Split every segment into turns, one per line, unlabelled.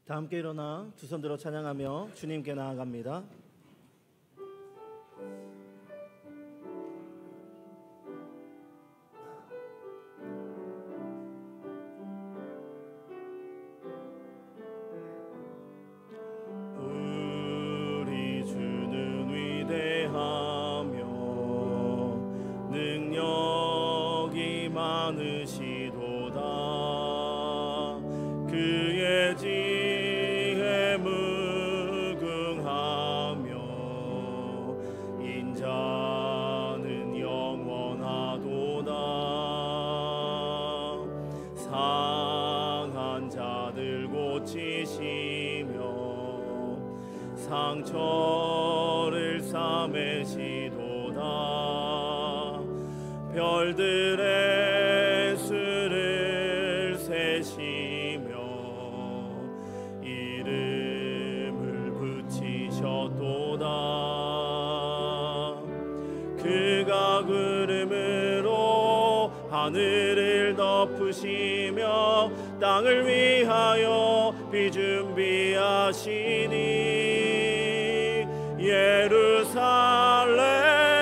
다 함께 일어나 두 손 들어 찬양하며 주님께 나아갑니다. 우리 주는 위대하며 능력이 많으시도다. 그의 지혜 무궁하며 인자는 영원하도다. 상한 자들 고치시며 상처를 싸매시도다. 별들의 수를 세시며 이름을 붙이셨도다. 그가 구름으로 하늘을 덮으시며 땅을 위하여 비 준비하시니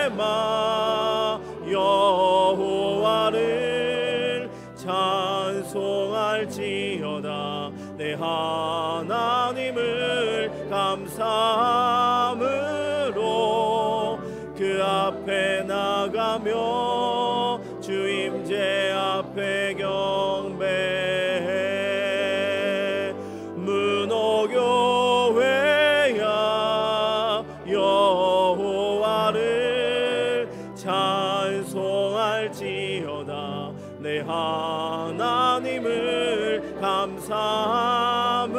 예루살렘아 여호와를 찬송할지어다. 내 하나님을 감사함으로 그 앞에 나가며 주 임재 앞에 경배해. 문호교회야 여호와를 찬송할지어다. 내 하나님을 감사함으로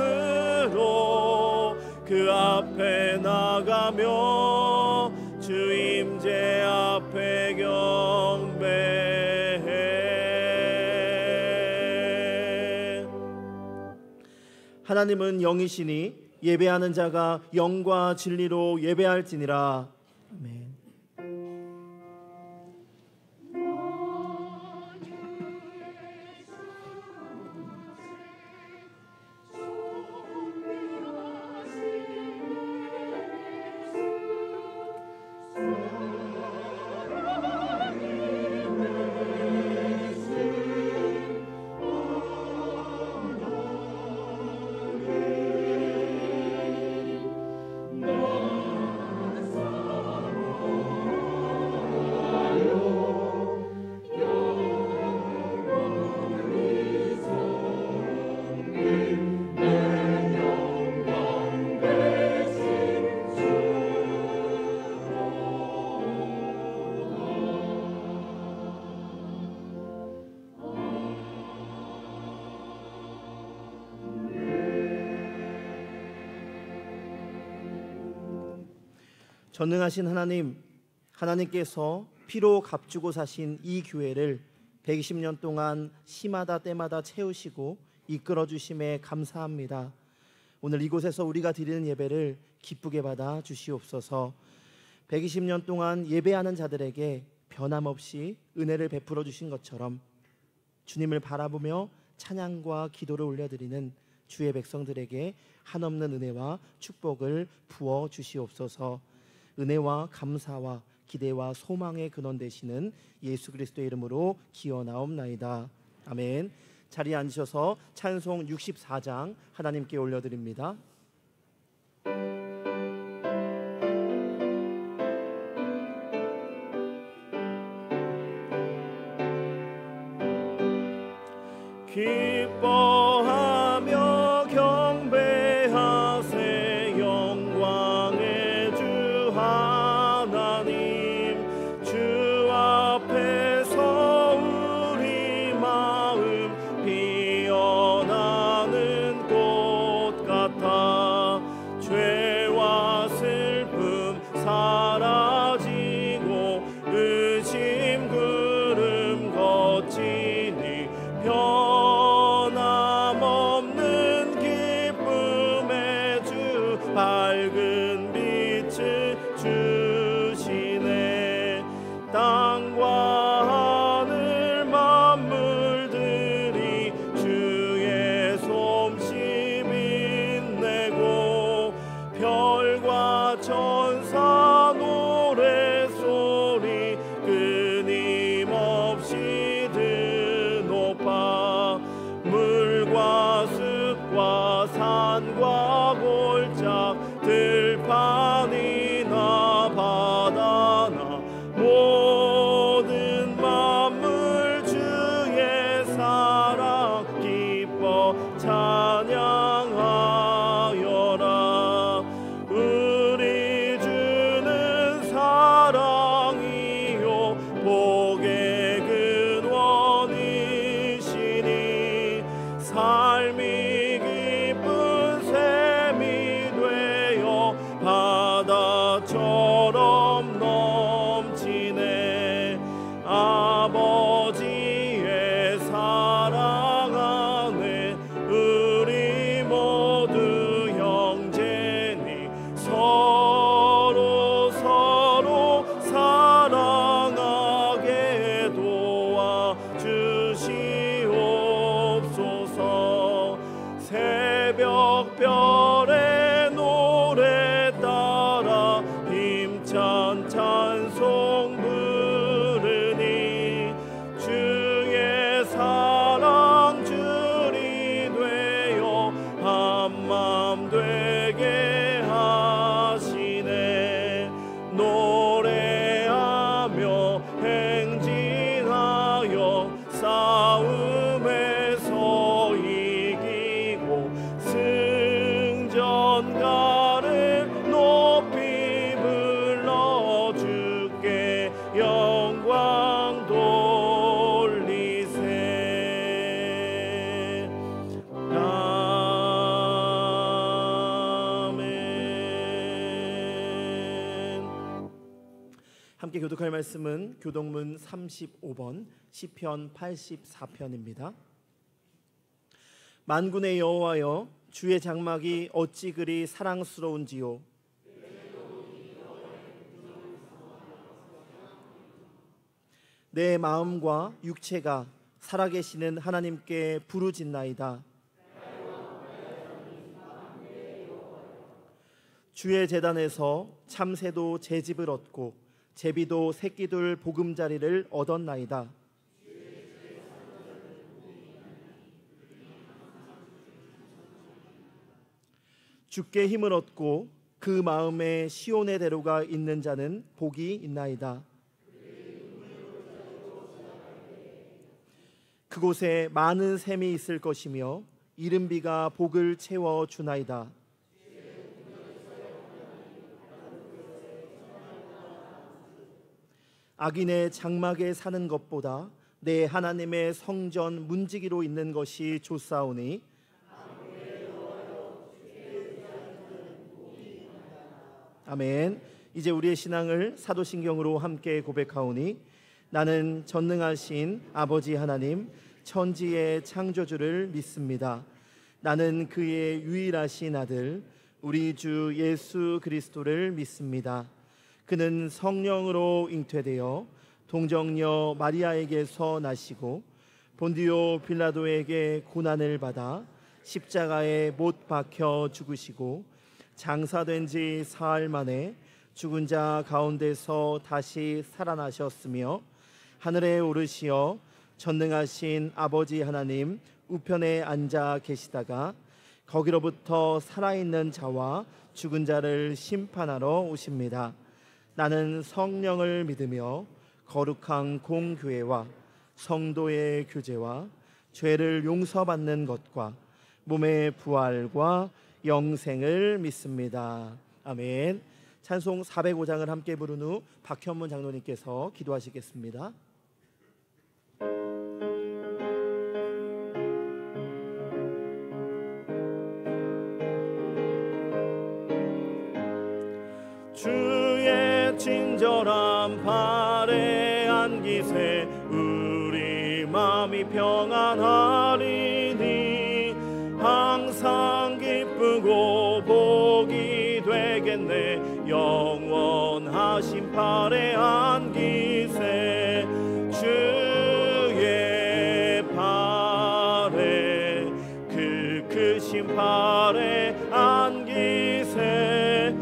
그 앞에 나가며 주 임재 앞에 경배해. 하나님은 영이시니 예배하는 자가 영과 진리로 예배할지니라. 아멘. 전능하신 하나님께서 피로 값주고 사신 이 교회를 120년 동안 시마다 때마다 채우시고 이끌어 주심에 감사합니다. 오늘 이곳에서 우리가 드리는 예배를 기쁘게 받아 주시옵소서. 120년 동안 예배하는 자들에게 변함없이 은혜를 베풀어 주신 것처럼 주님을 바라보며 찬양과 기도를 올려드리는 주의 백성들에게 한없는 은혜와 축복을 부어 주시옵소서. 은혜와 감사와 기대와 소망의 근원 되시는 예수 그리스도의 이름으로 기원하옵나이다. 아멘. 자리에 앉으셔서 찬송 64장 하나님께 올려드립니다. 기뻐하며 경배하세 영광의 주 하나님. 주 앞에서 우리 마음 피어나는 꽃 같아. 죄와 슬픔 사라지고 의심 구름 거치니 변함없는 기쁨의 주 밝은 빛을 주시네. 땅과 하늘 만물들이 주의 솜씨 별과 천사 노래소리 끊임없이 드높아 물과 숲과 산과 골짜 들판이나 바다나 모든 만물 주의 사랑 기뻐 찬양하여라. 우리 주는 사랑이요 복의 근원이시니 삶이 기쁜 샘이 되어 바다처럼 넘치네. 아버지의 사랑 안에 우리 모두 형제니 서로 사랑하게 도와주시옵소서. 새벽별의 노래 따라 힘찬 찬송 부르니 주의 사랑 줄이 되어 한맘 되게 하시네. 노래하며 행진하여 싸움에서 이기고 승전가를 높이 불러 주께 영광 돌리세. 아멘. 함께 교독할 말씀은 교독문 35번 시편 84편입니다. 만군의 여호와여, 주의 장막이 어찌 그리 사랑스러운지요. 내 마음과 육체가 살아계시는 하나님께 부르짖나이다. 주의 제단에서 참새도 제집을 얻고 제비도 새끼들 보금자리를 얻었나이다. 주께 힘을 얻고 그 마음에 시온의 대로가 있는 자는 복이 있나이다. 그곳에 많은 샘이 있을 것이며 이른비가 복을 채워 주나이다. 악인의 장막에 사는 것보다 내 하나님의 성전 문지기로 있는 것이 좋사오니 아멘. 이제 우리의 신앙을 사도신경으로 함께 고백하오니 나는 전능하신 아버지 하나님 천지의 창조주를 믿습니다. 나는 그의 유일하신 아들 우리 주 예수 그리스도를 믿습니다. 그는 성령으로 잉태되어 동정녀 마리아에게서 나시고 본디오 빌라도에게 고난을 받아 십자가에 못 박혀 죽으시고 장사된 지 사흘 만에 죽은 자 가운데서 다시 살아나셨으며 하늘에 오르시어 전능하신 아버지 하나님 우편에 앉아 계시다가 거기로부터 살아있는 자와 죽은 자를 심판하러 오십니다. 나는 성령을 믿으며 거룩한 공교회와 성도의 교제와 죄를 용서받는 것과 몸의 부활과 영생을 믿습니다. 아멘. 찬송 405장을 함께 부른 후 박현문 장로님께서 기도하시겠습니다. 주의 친절한 발에 안기세 우리 마음이 평안하리니 항상 기쁘고 복이 되겠네. 영원하신 팔에 안기세 주의 팔에 그 크신 팔에 안기세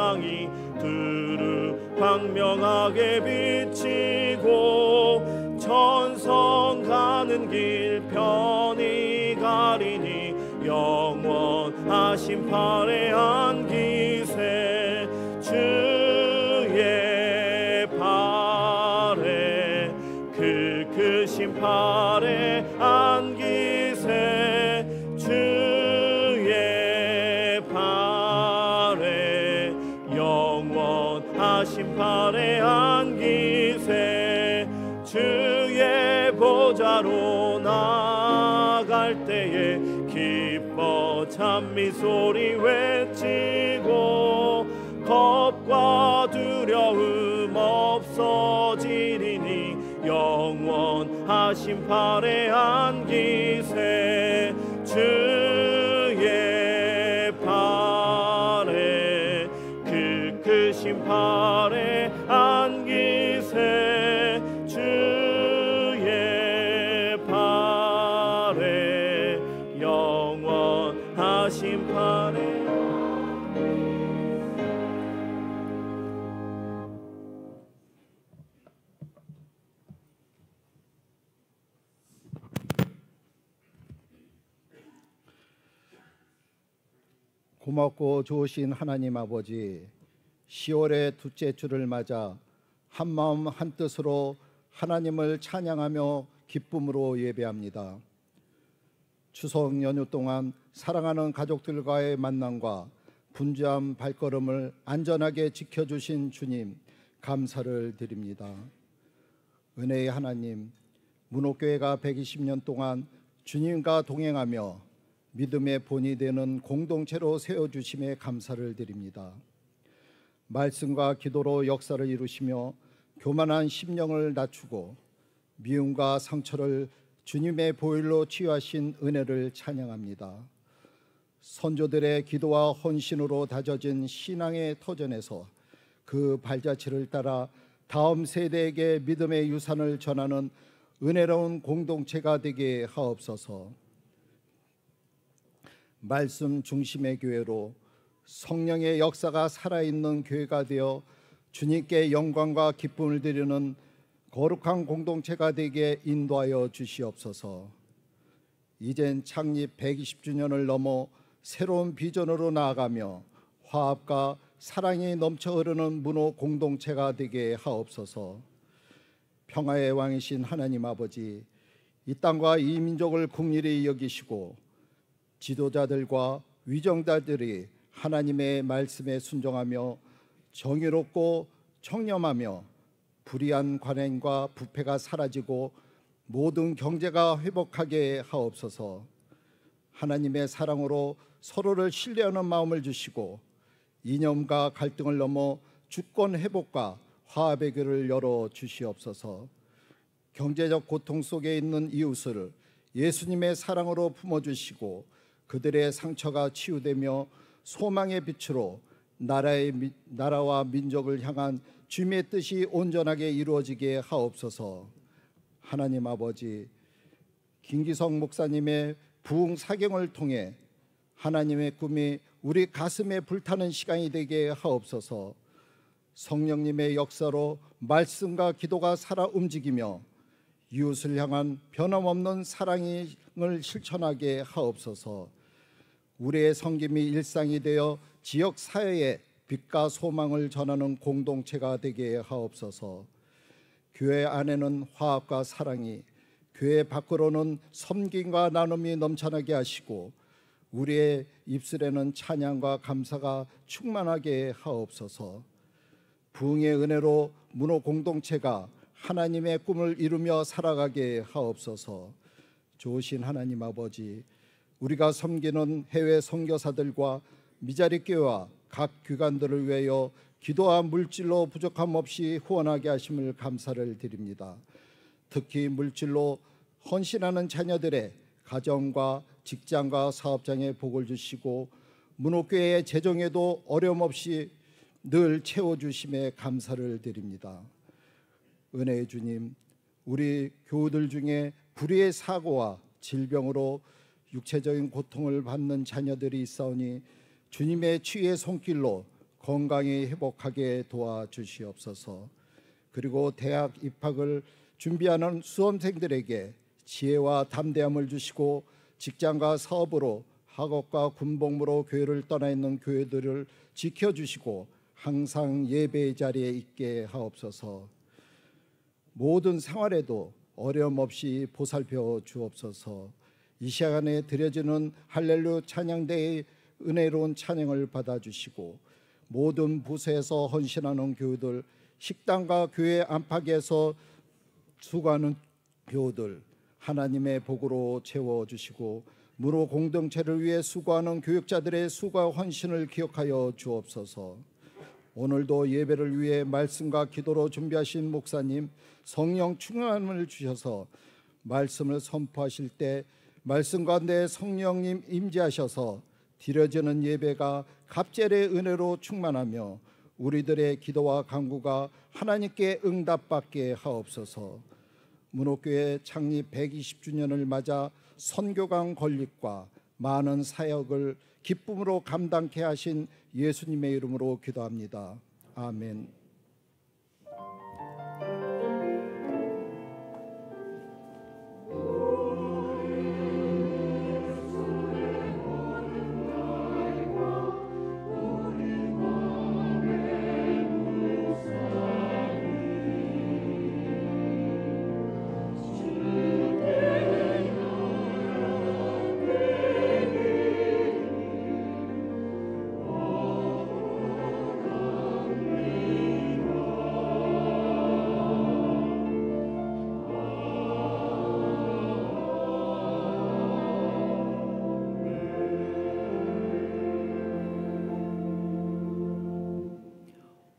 태양이 두루 광명하게 비치고 천성 가는 길 편히 가리니 영원하신 팔에 안기세 주의 팔에 그 크신 팔에 안기세 주의 팔에 영원하신 팔에 안기세 주의 보좌로 나갈 때에 기뻐 찬미 소리 외치고 겁과 두려움 없어지리니 영원하신 팔에 안기세 주의 팔에 그 크신 팔에 안기세 주의 팔에 영원하신 팔에
고맙고 좋으신 하나님 아버지, 10월의 둘째 주를 맞아 한마음 한뜻으로 하나님을 찬양하며 기쁨으로 예배합니다. 추석 연휴 동안 사랑하는 가족들과의 만남과 분주한 발걸음을 안전하게 지켜주신 주님 감사를 드립니다. 은혜의 하나님, 문옥교회가 120년 동안 주님과 동행하며 믿음의 본이 되는 공동체로 세워주심에 감사를 드립니다. 말씀과 기도로 역사를 이루시며 교만한 심령을 낮추고 미움과 상처를 주님의 보혈로 치유하신 은혜를 찬양합니다. 선조들의 기도와 헌신으로 다져진 신앙의 터전에서 그 발자취를 따라 다음 세대에게 믿음의 유산을 전하는 은혜로운 공동체가 되게 하옵소서. 말씀 중심의 교회로 성령의 역사가 살아있는 교회가 되어 주님께 영광과 기쁨을 드리는 거룩한 공동체가 되게 인도하여 주시옵소서. 이젠 창립 120주년을 넘어 새로운 비전으로 나아가며 화합과 사랑이 넘쳐 흐르는 문호 공동체가 되게 하옵소서. 평화의 왕이신 하나님 아버지, 이 땅과 이 민족을 긍휼히 여기시고 지도자들과 위정자들이 하나님의 말씀에 순종하며 정의롭고 청렴하며 불의한 관행과 부패가 사라지고 모든 경제가 회복하게 하옵소서. 하나님의 사랑으로 서로를 신뢰하는 마음을 주시고 이념과 갈등을 넘어 주권 회복과 화합의 길을 열어 주시옵소서. 경제적 고통 속에 있는 이웃을 예수님의 사랑으로 품어주시고 그들의 상처가 치유되며 소망의 빛으로 나라와 민족을 향한 주님의 뜻이 온전하게 이루어지게 하옵소서. 하나님 아버지, 김기성 목사님의 부흥 사경을 통해 하나님의 꿈이 우리 가슴에 불타는 시간이 되게 하옵소서. 성령님의 역사로 말씀과 기도가 살아 움직이며 이웃을 향한 변함없는 사랑을 실천하게 하옵소서. 우리의 섬김이 일상이 되어 지역 사회에 빛과 소망을 전하는 공동체가 되게 하옵소서. 교회 안에는 화합과 사랑이, 교회 밖으로는 섬김과 나눔이 넘쳐나게 하시고 우리의 입술에는 찬양과 감사가 충만하게 하옵소서. 부흥의 은혜로 문호 공동체가 하나님의 꿈을 이루며 살아가게 하옵소서. 좋으신 하나님 아버지, 우리가 섬기는 해외 선교사들과 미자리 교회와 각 기관들을 위하여 기도와 물질로 부족함 없이 후원하게 하심을 감사를 드립니다. 특히 물질로 헌신하는 자녀들의 가정과 직장과 사업장에 복을 주시고 문옥교회의 재정에도 어려움 없이 늘 채워주심에 감사를 드립니다. 은혜의 주님, 우리 교우들 중에 불의의 사고와 질병으로 육체적인 고통을 받는 자녀들이 있사오니 주님의 치유의 손길로 건강히 회복하게 도와주시옵소서. 그리고 대학 입학을 준비하는 수험생들에게 지혜와 담대함을 주시고 직장과 사업으로 학업과 군복무로 교회를 떠나 있는 교회들을 지켜주시고 항상 예배의 자리에 있게 하옵소서. 모든 생활에도 어려움 없이 보살펴 주옵소서. 이 시간에 드려지는 할렐루야 찬양대의 은혜로운 찬양을 받아주시고 모든 부서에서 헌신하는 교우들, 식당과 교회 안팎에서 수고하는 교우들 하나님의 복으로 채워주시고 무로 공동체를 위해 수고하는 교육자들의 수고와 헌신을 기억하여 주옵소서. 오늘도 예배를 위해 말씀과 기도로 준비하신 목사님 성령 충만함을 주셔서 말씀을 선포하실 때 말씀 가운데 성령님 임재하셔서 드려지는 예배가 갑절의 은혜로 충만하며 우리들의 기도와 간구가 하나님께 응답받게 하옵소서. 문옥교회 창립 120주년을 맞아 선교강 건립과 많은 사역을 기쁨으로 감당케 하신 예수님의 이름으로 기도합니다. 아멘.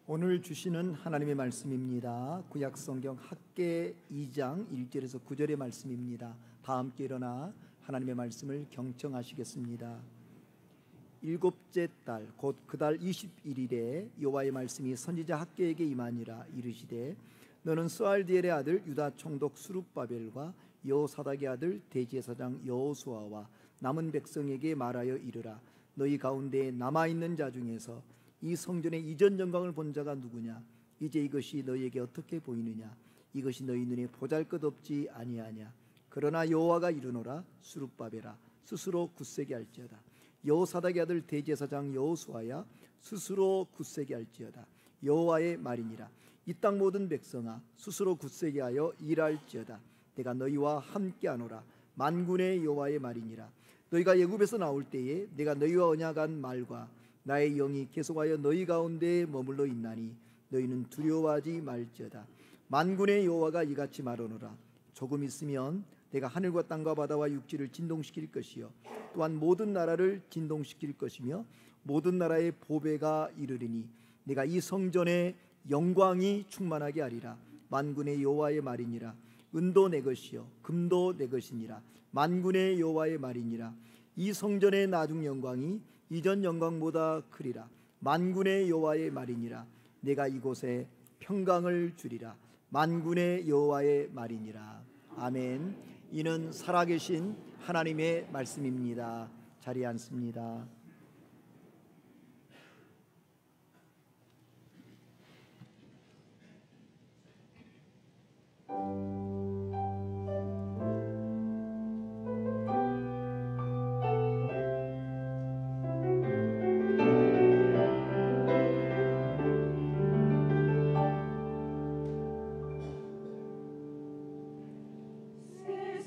오늘 주시는 하나님의 말씀입니다. 구약성경 학개 2장 1절에서 9절의 말씀입니다. 다 함께 일어나 하나님의 말씀을 경청하시겠습니다. 일곱째 달 곧 그 달 21일에 여호와의 말씀이 선지자 학개에게 임하니라. 이르시되 너는 스알디엘의 아들 유다 총독 수룹바벨과 여호사닥의 아들 대제사장 여호수아와 남은 백성에게 말하여 이르라. 너희 가운데 남아있는 자 중에서 이 성전의 이전 영광을 본 자가 누구냐? 이제 이것이 너희에게 어떻게 보이느냐? 이것이 너희 눈에 보잘것없지 아니하냐? 그러나 여호와가 이르노라. 수룹바벨아 스스로 굳세게 할지어다. 여호사닥의 아들 대제사장 여호수아야 스스로 굳세게 할지어다. 여호와의 말이니라. 이 땅 모든 백성아 스스로 굳세게 하여 일할지어다. 내가 너희와 함께하노라. 만군의 여호와의 말이니라. 너희가 애굽에서 나올 때에 내가 너희와 언약한 말과 나의 영이 계속하여 너희 가운데 머물러 있나니 너희는 두려워하지 말지어다. 만군의 여호와가 이같이 말하노라. 조금 있으면 내가 하늘과 땅과 바다와 육지를 진동시킬 것이요 또한 모든 나라를 진동시킬 것이며 모든 나라의 보배가 이르리니 내가 이 성전에 영광이 충만하게 하리라. 만군의 여호와의 말이니라. 은도 내 것이요 금도 내 것이니라. 만군의 여호와의 말이니라. 이 성전의 나중 영광이 이전 영광보다 크리라. 만군의 여호와의 말이니라. 내가 이곳에 평강을 주리라. 만군의 여호와의 말이니라. 아멘. 이는 살아계신 하나님의 말씀입니다. 자리에 앉습니다.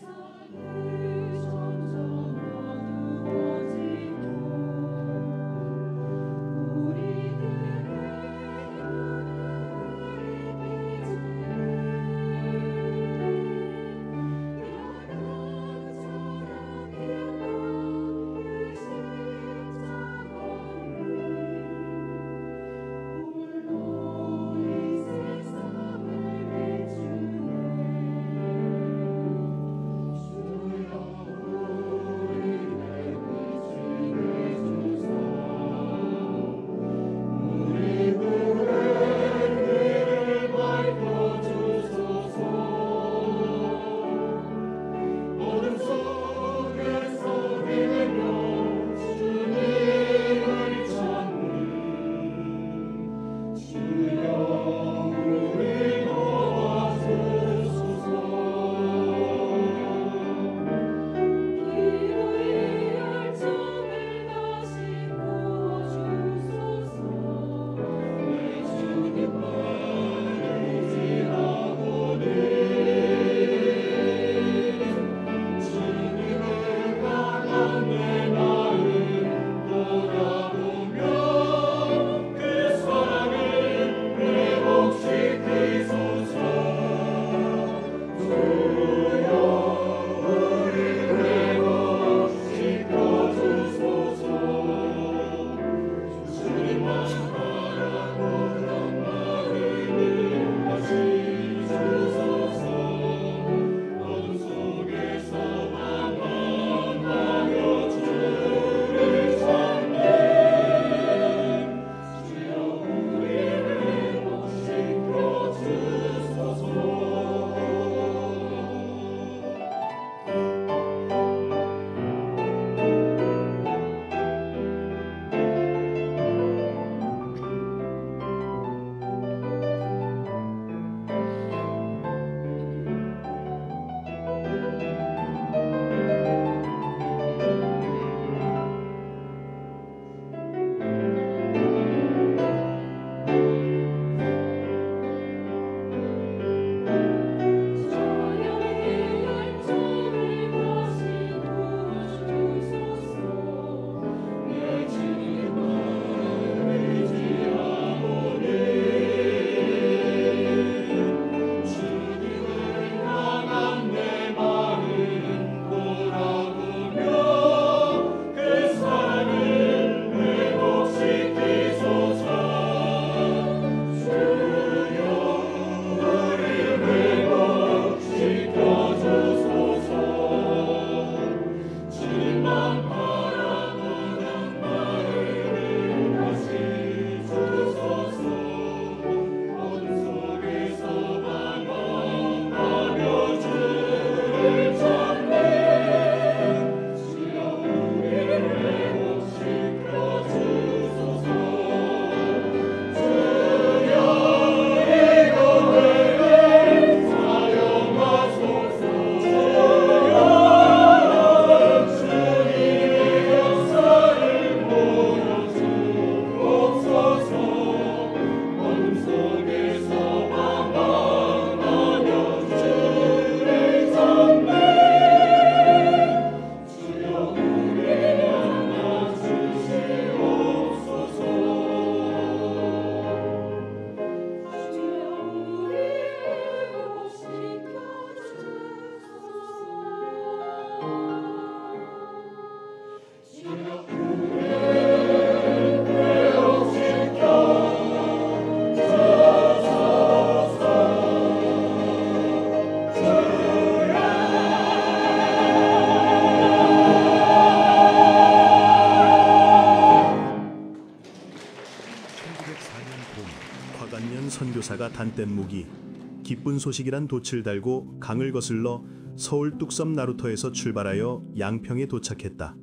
세상을 점점 어두워지고 과관년 선교사가 단뗀 무기 기쁜 소식이란 돛을 달고 강을 거슬러 서울 뚝섬 나루터에서 출발하여 양평에 도착했다.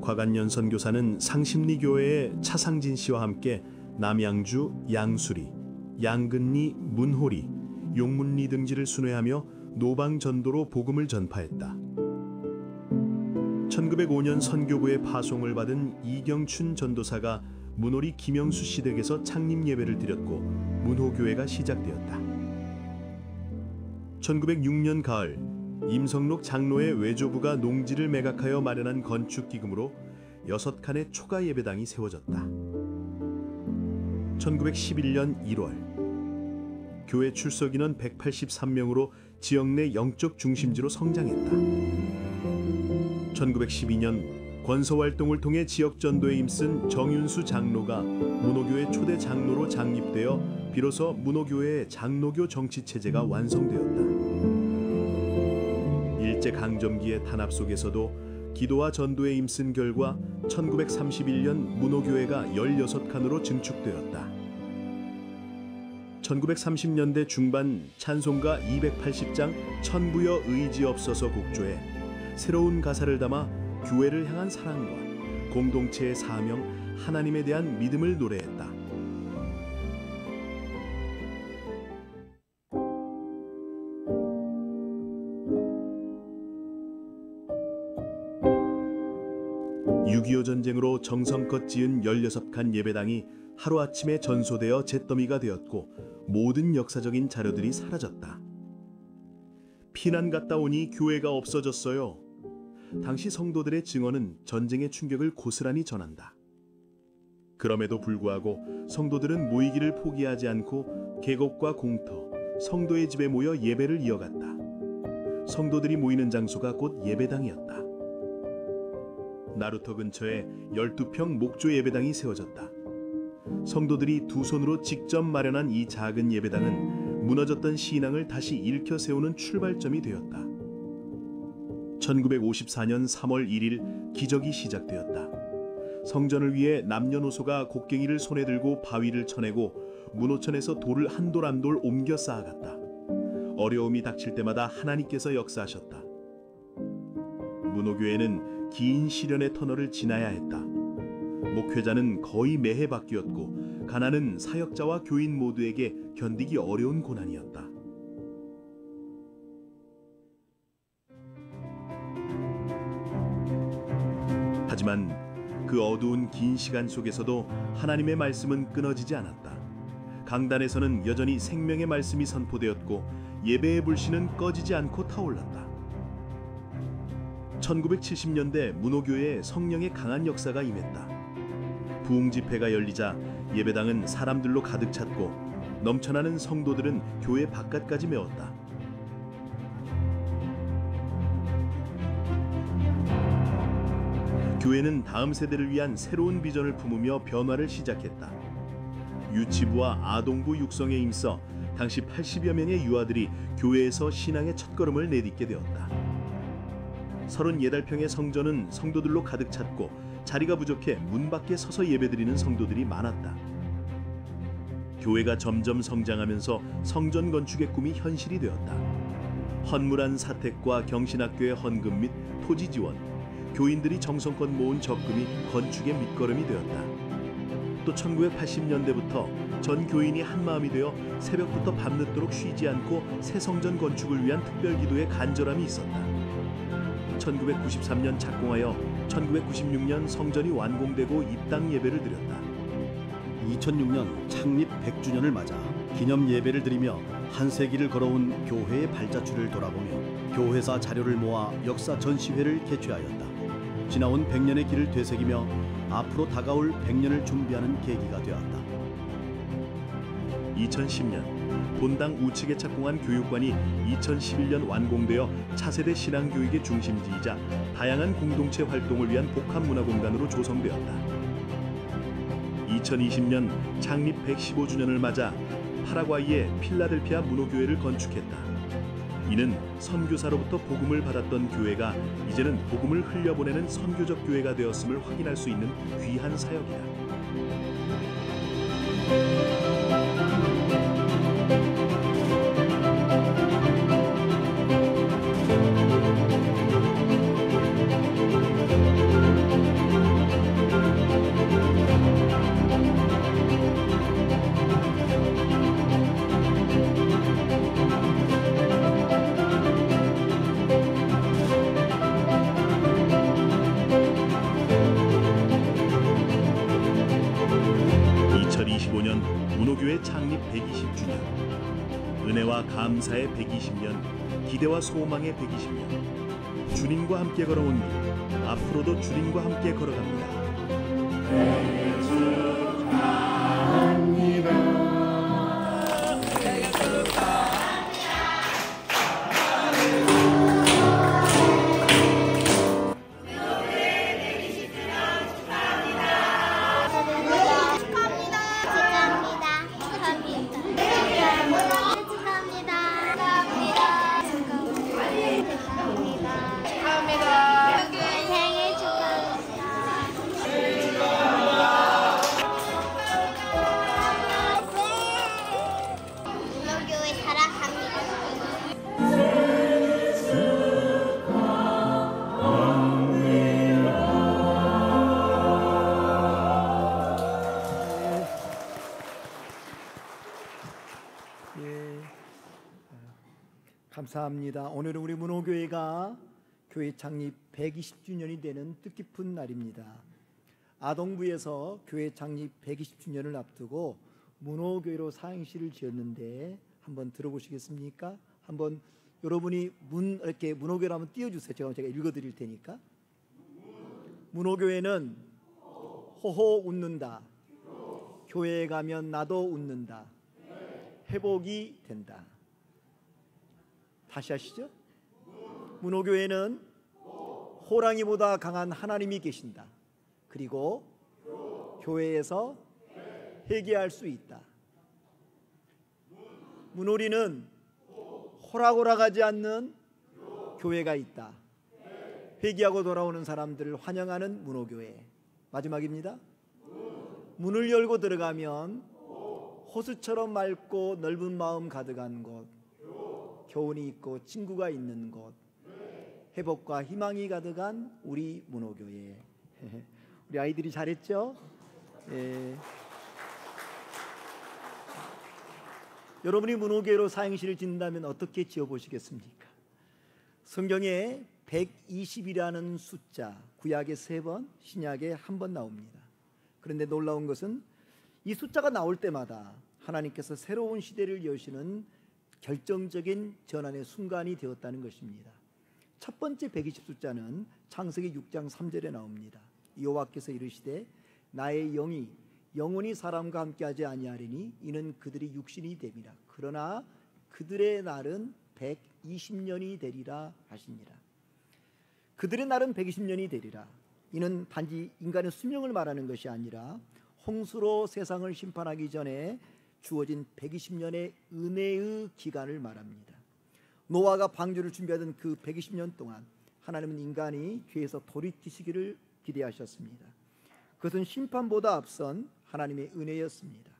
과관년 선교사는 상심리교회의 차상진 씨와 함께 남양주, 양수리, 양근리, 문호리, 용문리 등지를 순회하며 노방전도로 복음을 전파했다. 1905년 선교부의 파송을 받은 이경춘 전도사가 문호리 김영수 씨 댁에서 창립 예배를 드렸고 문호교회가 시작되었다. 1906년 가을 임성록 장로의 외조부가 농지를 매각하여 마련한 건축기금으로 6칸의 초가 예배당이 세워졌다. 1911년 1월 교회 출석 인원 183명으로 지역 내 영적 중심지로 성장했다. 1912년 권서활동을 통해 지역 전도에 힘쓴 정윤수 장로가 문호교회 초대 장로로 장립되어 비로소 문호교회의 장로교 정치체제가 완성되었다. 일제강점기의 탄압 속에서도 기도와 전도에 힘쓴 결과 1931년 문호교회가 16칸으로 증축되었다. 1930년대 중반 찬송가 280장 천부여 의지없어서 곡조에 새로운 가사를 담아 교회를 향한 사랑과 공동체의 사명, 하나님에 대한 믿음을 노래했다. (6.25) 전쟁으로 정성껏 지은 16칸 예배당이 하루아침에 전소되어 잿더미가 되었고 모든 역사적인 자료들이 사라졌다. 피난 갔다 오니 교회가 없어졌어요. 당시 성도들의 증언은 전쟁의 충격을 고스란히 전한다. 그럼에도 불구하고 성도들은 모이기를 포기하지 않고 계곡과 공터, 성도의 집에 모여 예배를 이어갔다. 성도들이 모이는 장소가 곧 예배당이었다. 나루터 근처에 12평 목조 예배당이 세워졌다. 성도들이 두 손으로 직접 마련한 이 작은 예배당은 무너졌던 신앙을 다시 일으켜 세우는 출발점이 되었다. 1954년 3월 1일 기적이 시작되었다. 성전을 위해 남녀노소가 곡괭이를 손에 들고 바위를 쳐내고 문호천에서 돌을 한 돌 한 돌 옮겨 쌓아갔다. 어려움이 닥칠 때마다 하나님께서 역사하셨다. 문호교회는 긴 시련의 터널을 지나야 했다. 목회자는 거의 매해 바뀌었고 가난은 사역자와 교인 모두에게 견디기 어려운 고난이었다. 하지만 그 어두운 긴 시간 속에서도 하나님의 말씀은 끊어지지 않았다. 강단에서는 여전히 생명의 말씀이 선포되었고 예배의 불씨는 꺼지지 않고 타올랐다. 1970년대 문호교회에 성령의 강한 역사가 임했다. 부흥 집회가 열리자 예배당은 사람들로 가득 찼고 넘쳐나는 성도들은 교회 바깥까지 메웠다. 교회는 다음 세대를 위한 새로운 비전을 품으며 변화를 시작했다. 유치부와 아동부 육성에 힘써 당시 80여 명의 유아들이 교회에서 신앙의 첫걸음을 내딛게 되었다. 38평의 성전은 성도들로 가득 찼고 자리가 부족해 문 밖에 서서 예배드리는 성도들이 많았다. 교회가 점점 성장하면서 성전 건축의 꿈이 현실이 되었다. 헌물한 사택과 경신학교의 헌금 및 토지 지원, 교인들이 정성껏 모은 적금이 건축의 밑거름이 되었다. 또 1980년대부터 전 교인이 한마음이 되어 새벽부터 밤늦도록 쉬지 않고 새 성전 건축을 위한 특별기도에 간절함이 있었다. 1993년 착공하여 1996년 성전이 완공되고 입당 예배를 드렸다.
2006년 창립 100주년을 맞아 기념 예배를 드리며 한 세기를 걸어온 교회의 발자취를 돌아보며 교회사 자료를 모아 역사 전시회를 개최하였다. 지나온 100년의 길을 되새기며 앞으로 다가올 100년을 준비하는 계기가 되었다.
2010년 본당 우측에 착공한 교육관이 2011년 완공되어 차세대 신앙교육의 중심지이자 다양한 공동체 활동을 위한 복합문화공간으로 조성되었다. 2020년 창립 115주년을 맞아 파라과이의 필라델피아 문호교회를 건축했다. 이는 선교사로부터 복음을 받았던 교회가 이제는 복음을 흘려보내는 선교적 교회가 되었음을 확인할 수 있는 귀한 사역이다. 문호교회 창립 120주년, 은혜와 감사의 120년, 기대와 소망의 120년. 주님과 함께 걸어온 길, 앞으로도 주님과 함께 걸어갑니다.
감사합니다. 오늘은 우리 문호교회가 교회 창립 120주년이 되는 뜻깊은 날입니다. 아동부에서 교회 창립 120주년을 앞두고 문호교회로 사행시를 지었는데 한번 들어보시겠습니까? 한번 여러분이 이렇게 문호교회를 한번 띄워주세요. 제가 읽어드릴 테니까. 문호교회는 호호 웃는다. 교회에 가면 나도 웃는다. 회복이 된다. 다시 하시죠. 문호교회는 호랑이보다 강한 하나님이 계신다. 그리고 교회에서 회개할 수 있다. 문호리는 호락호락하지 않는 교회가 있다. 회개하고 돌아오는 사람들을 환영하는 문호교회. 마지막입니다. 문을 열고 들어가면 호수처럼 맑고 넓은 마음 가득한 곳, 교훈이 있고 친구가 있는 곳, 회복과 희망이 가득한 우리 문호교회. 우리 아이들이 잘했죠? 여러분이 문호교회로 사행시를 짓는다면 어떻게 지어보시겠습니까? 성경에 120이라는 숫자, 구약에 3번, 신약에 1번 나옵니다. 그런데 놀라운 것은 이 숫자가 나올 때마다 하나님께서 새로운 시대를 여시는 결정적인 전환의 순간이 되었다는 것입니다. 첫 번째 120 숫자는 창세기 6장 3절에 나옵니다. 여호와께서 이르시되 나의 영이 영원히 사람과 함께하지 아니하리니 이는 그들이 육신이 됨이라. 그러나 그들의 날은 120년이 되리라 하시니라. 그들의 날은 120년이 되리라. 이는 단지 인간의 수명을 말하는 것이 아니라 홍수로 세상을 심판하기 전에 주어진 120년의 은혜의 기간을 말합니다. 노아가 방주를 준비하던 그 120년 동안 하나님은 인간이 죄에서 돌이키시기를 기대하셨습니다. 그것은 심판보다 앞선 하나님의 은혜였습니다.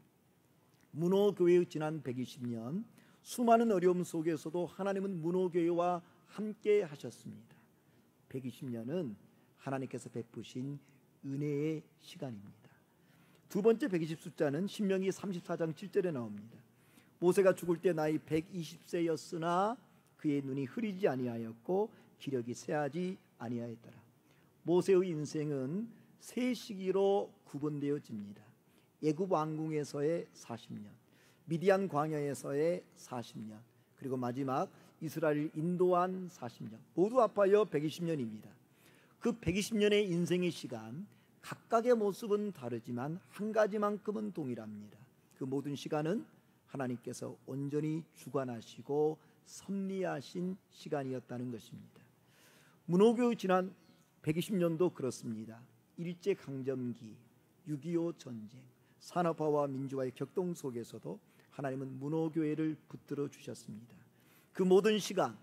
문호교회의 지난 120년, 수많은 어려움 속에서도 하나님은 문호교회와 함께 하셨습니다. 120년은 하나님께서 베푸신 은혜의 시간입니다. 두 번째 120 숫자는 신명기 34장 7절에 나옵니다. 모세가 죽을 때 나이 120세였으나 그의 눈이 흐리지 아니하였고 기력이 쇠하지 아니하였더라. 모세의 인생은 세 시기로 구분되어집니다. 애굽 왕궁에서의 40년, 미디안 광야에서의 40년, 그리고 마지막 이스라엘 인도한 40년, 모두 합하여 120년입니다. 그 120년의 인생의 시간, 각각의 모습은 다르지만 한 가지만큼은 동일합니다. 그 모든 시간은 하나님께서 온전히 주관하시고 섭리하신 시간이었다는 것입니다. 문호교의 지난 120년도 그렇습니다. 일제강점기, 6.25 전쟁, 산업화와 민주화의 격동 속에서도 하나님은 문호교회를 붙들어 주셨습니다. 그 모든 시간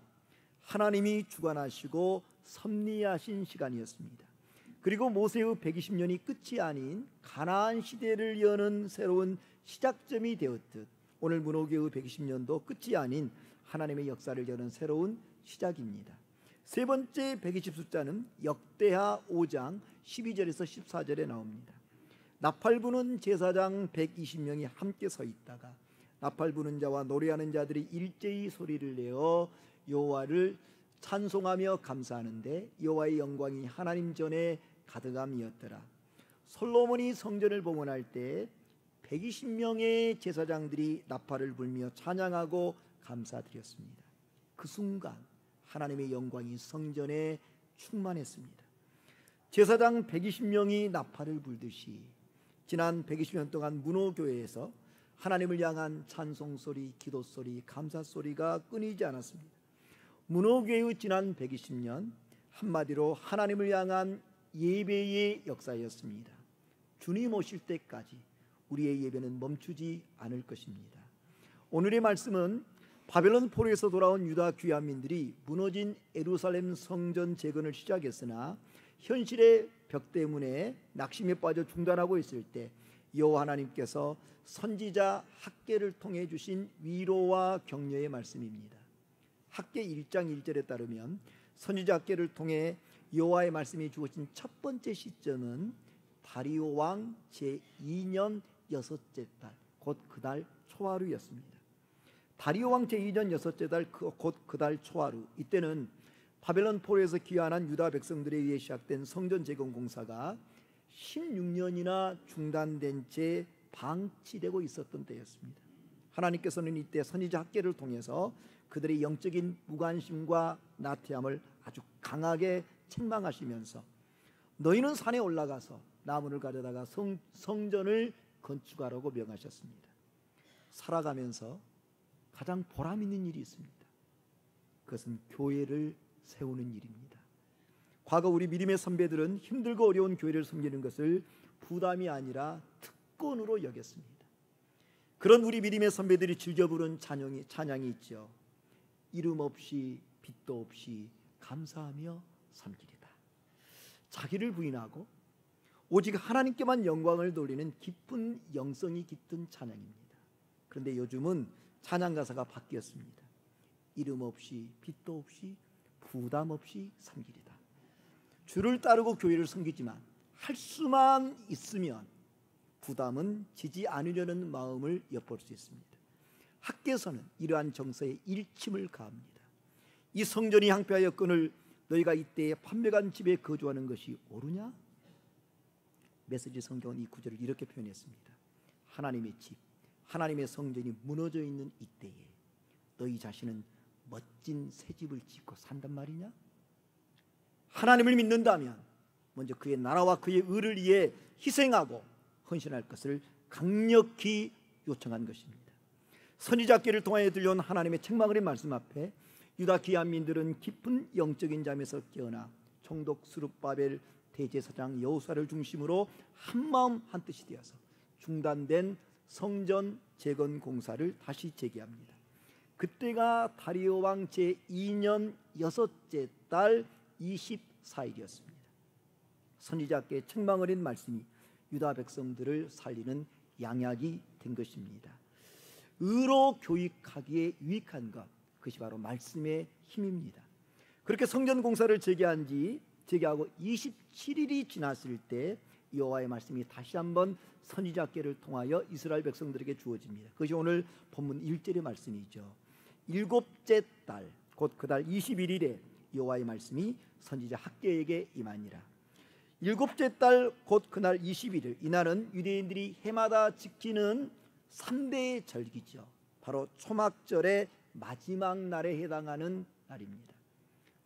하나님이 주관하시고 섭리하신 시간이었습니다. 그리고 모세의 120년이 끝이 아닌 가나안 시대를 여는 새로운 시작점이 되었듯 오늘 문호교회의 120년도 끝이 아닌 하나님의 역사를 여는 새로운 시작입니다. 세 번째 120 숫자는 역대하 5장 12절에서 14절에 나옵니다. 나팔 부는 제사장 120명이 함께 서 있다가 나팔 부는 자와 노래하는 자들이 일제히 소리를 내어 여호와를 찬송하며 감사하는데 여호와의 영광이 하나님 전에 가득함이었더라. 솔로몬이 성전을 봉헌할 때 120명의 제사장들이 나팔을 불며 찬양하고 감사드렸습니다. 그 순간 하나님의 영광이 성전에 충만했습니다. 제사장 120명이 나팔을 불듯이 지난 120년 동안 문호교회에서 하나님을 향한 찬송소리, 기도소리, 감사소리가 끊이지 않았습니다. 문호교회의 지난 120년, 한마디로 하나님을 향한 예배의 역사였습니다. 주님 오실 때까지 우리의 예배는 멈추지 않을 것입니다. 오늘의 말씀은 바벨론 포로에서 돌아온 유다 귀환민들이 무너진 예루살렘 성전 재건을 시작했으나 현실의 벽 때문에 낙심에 빠져 중단하고 있을 때 여호와 하나님께서 선지자 학개를 통해 주신 위로와 격려의 말씀입니다. 학개 1장 1절에 따르면 선지자 학개를 통해 여호와의 말씀이 주어진 첫 번째 시점은 다리오 왕 제2년 여섯째 달, 곧 그달 초하루였습니다. 다리오 왕 제2년 여섯째 달, 곧 그달 초하루, 이때는 바벨론 포로에서 귀환한 유다 백성들에 의해 시작된 성전 재건 공사가 16년이나 중단된 채 방치되고 있었던 때였습니다. 하나님께서는 이때 선지자 학개를 통해서 그들의 영적인 무관심과 나태함을 아주 강하게 책망하시면서 너희는 산에 올라가서 나무를 가져다가 성전을 건축하라고 명하셨습니다. 살아가면서 가장 보람 있는 일이 있습니다. 그것은 교회를 세우는 일입니다. 과거 우리 믿음의 선배들은 힘들고 어려운 교회를 섬기는 것을 부담이 아니라 특권으로 여겼습니다. 그런 우리 믿음의 선배들이 즐겨 부른 찬양이 있죠. 이름 없이 빛도 없이 감사하며 섬기리다. 자기를 부인하고 오직 하나님께만 영광을 돌리는 깊은 영성이 깃든 찬양입니다. 그런데 요즘은 찬양 가사가 바뀌었습니다. 이름 없이 빛도 없이 부담 없이 섬기리다. 주를 따르고 교회를 섬기지만 할 수만 있으면 부담은 지지 않으려는 마음을 엿볼 수 있습니다. 학개서는 이러한 정서에 일침을 가합니다. 이 성전이 향폐하였거늘 너희가 이때에 판매간 집에 거주하는 것이 옳으냐? 메시지 성경은 이 구절을 이렇게 표현했습니다. 하나님의 집, 하나님의 성전이 무너져 있는 이때에 너희 자신은 멋진 새 집을 짓고 산단 말이냐? 하나님을 믿는다면 먼저 그의 나라와 그의 의를 위해 희생하고 헌신할 것을 강력히 요청한 것입니다. 선지자께를 통하여 들려온 하나님의 책망의 말씀 앞에 유다 귀환민들은 깊은 영적인 잠에서 깨어나 총독 스룹바벨 대제사장 여호수아를 중심으로 한마음 한뜻이 되어서 중단된 성전 재건 공사를 다시 재개합니다. 그때가 다리오 왕 제2년 여섯째 달 24일이었습니다. 선지자께 책망 어린 말씀이 유다 백성들을 살리는 양약이 된 것입니다. 의로 교육하기에 유익한 것, 그것이 바로 말씀의 힘입니다. 그렇게 성전 공사를 재개하고 27일이 지났을 때 여호와의 말씀이 다시 한번 선지자께를 통하여 이스라엘 백성들에게 주어집니다. 그것이 오늘 본문 1절의 말씀이죠. 일곱째 달, 곧 그달 21일에 여호와의 말씀이 선지자 학개에게 임하니라. 일곱째 달, 곧 그날 21일, 이날은 유대인들이 해마다 지키는 3대의 절기죠. 바로 초막절의 마지막 날에 해당하는 날입니다.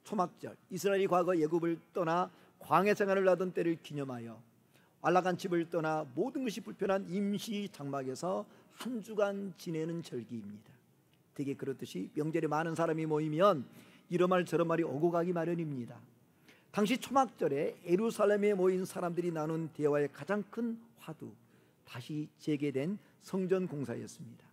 초막절, 이스라엘이 과거 애굽을 떠나 광야 생활을 하던 때를 기념하여 안락한 집을 떠나 모든 것이 불편한 임시 장막에서 한 주간 지내는 절기입니다. 되게 그렇듯이 명절에 많은 사람이 모이면 이런 말 저런 말이 오고 가기 마련입니다. 당시 초막절에 예루살렘에 모인 사람들이 나눈 대화의 가장 큰 화두, 다시 재개된 성전 공사였습니다.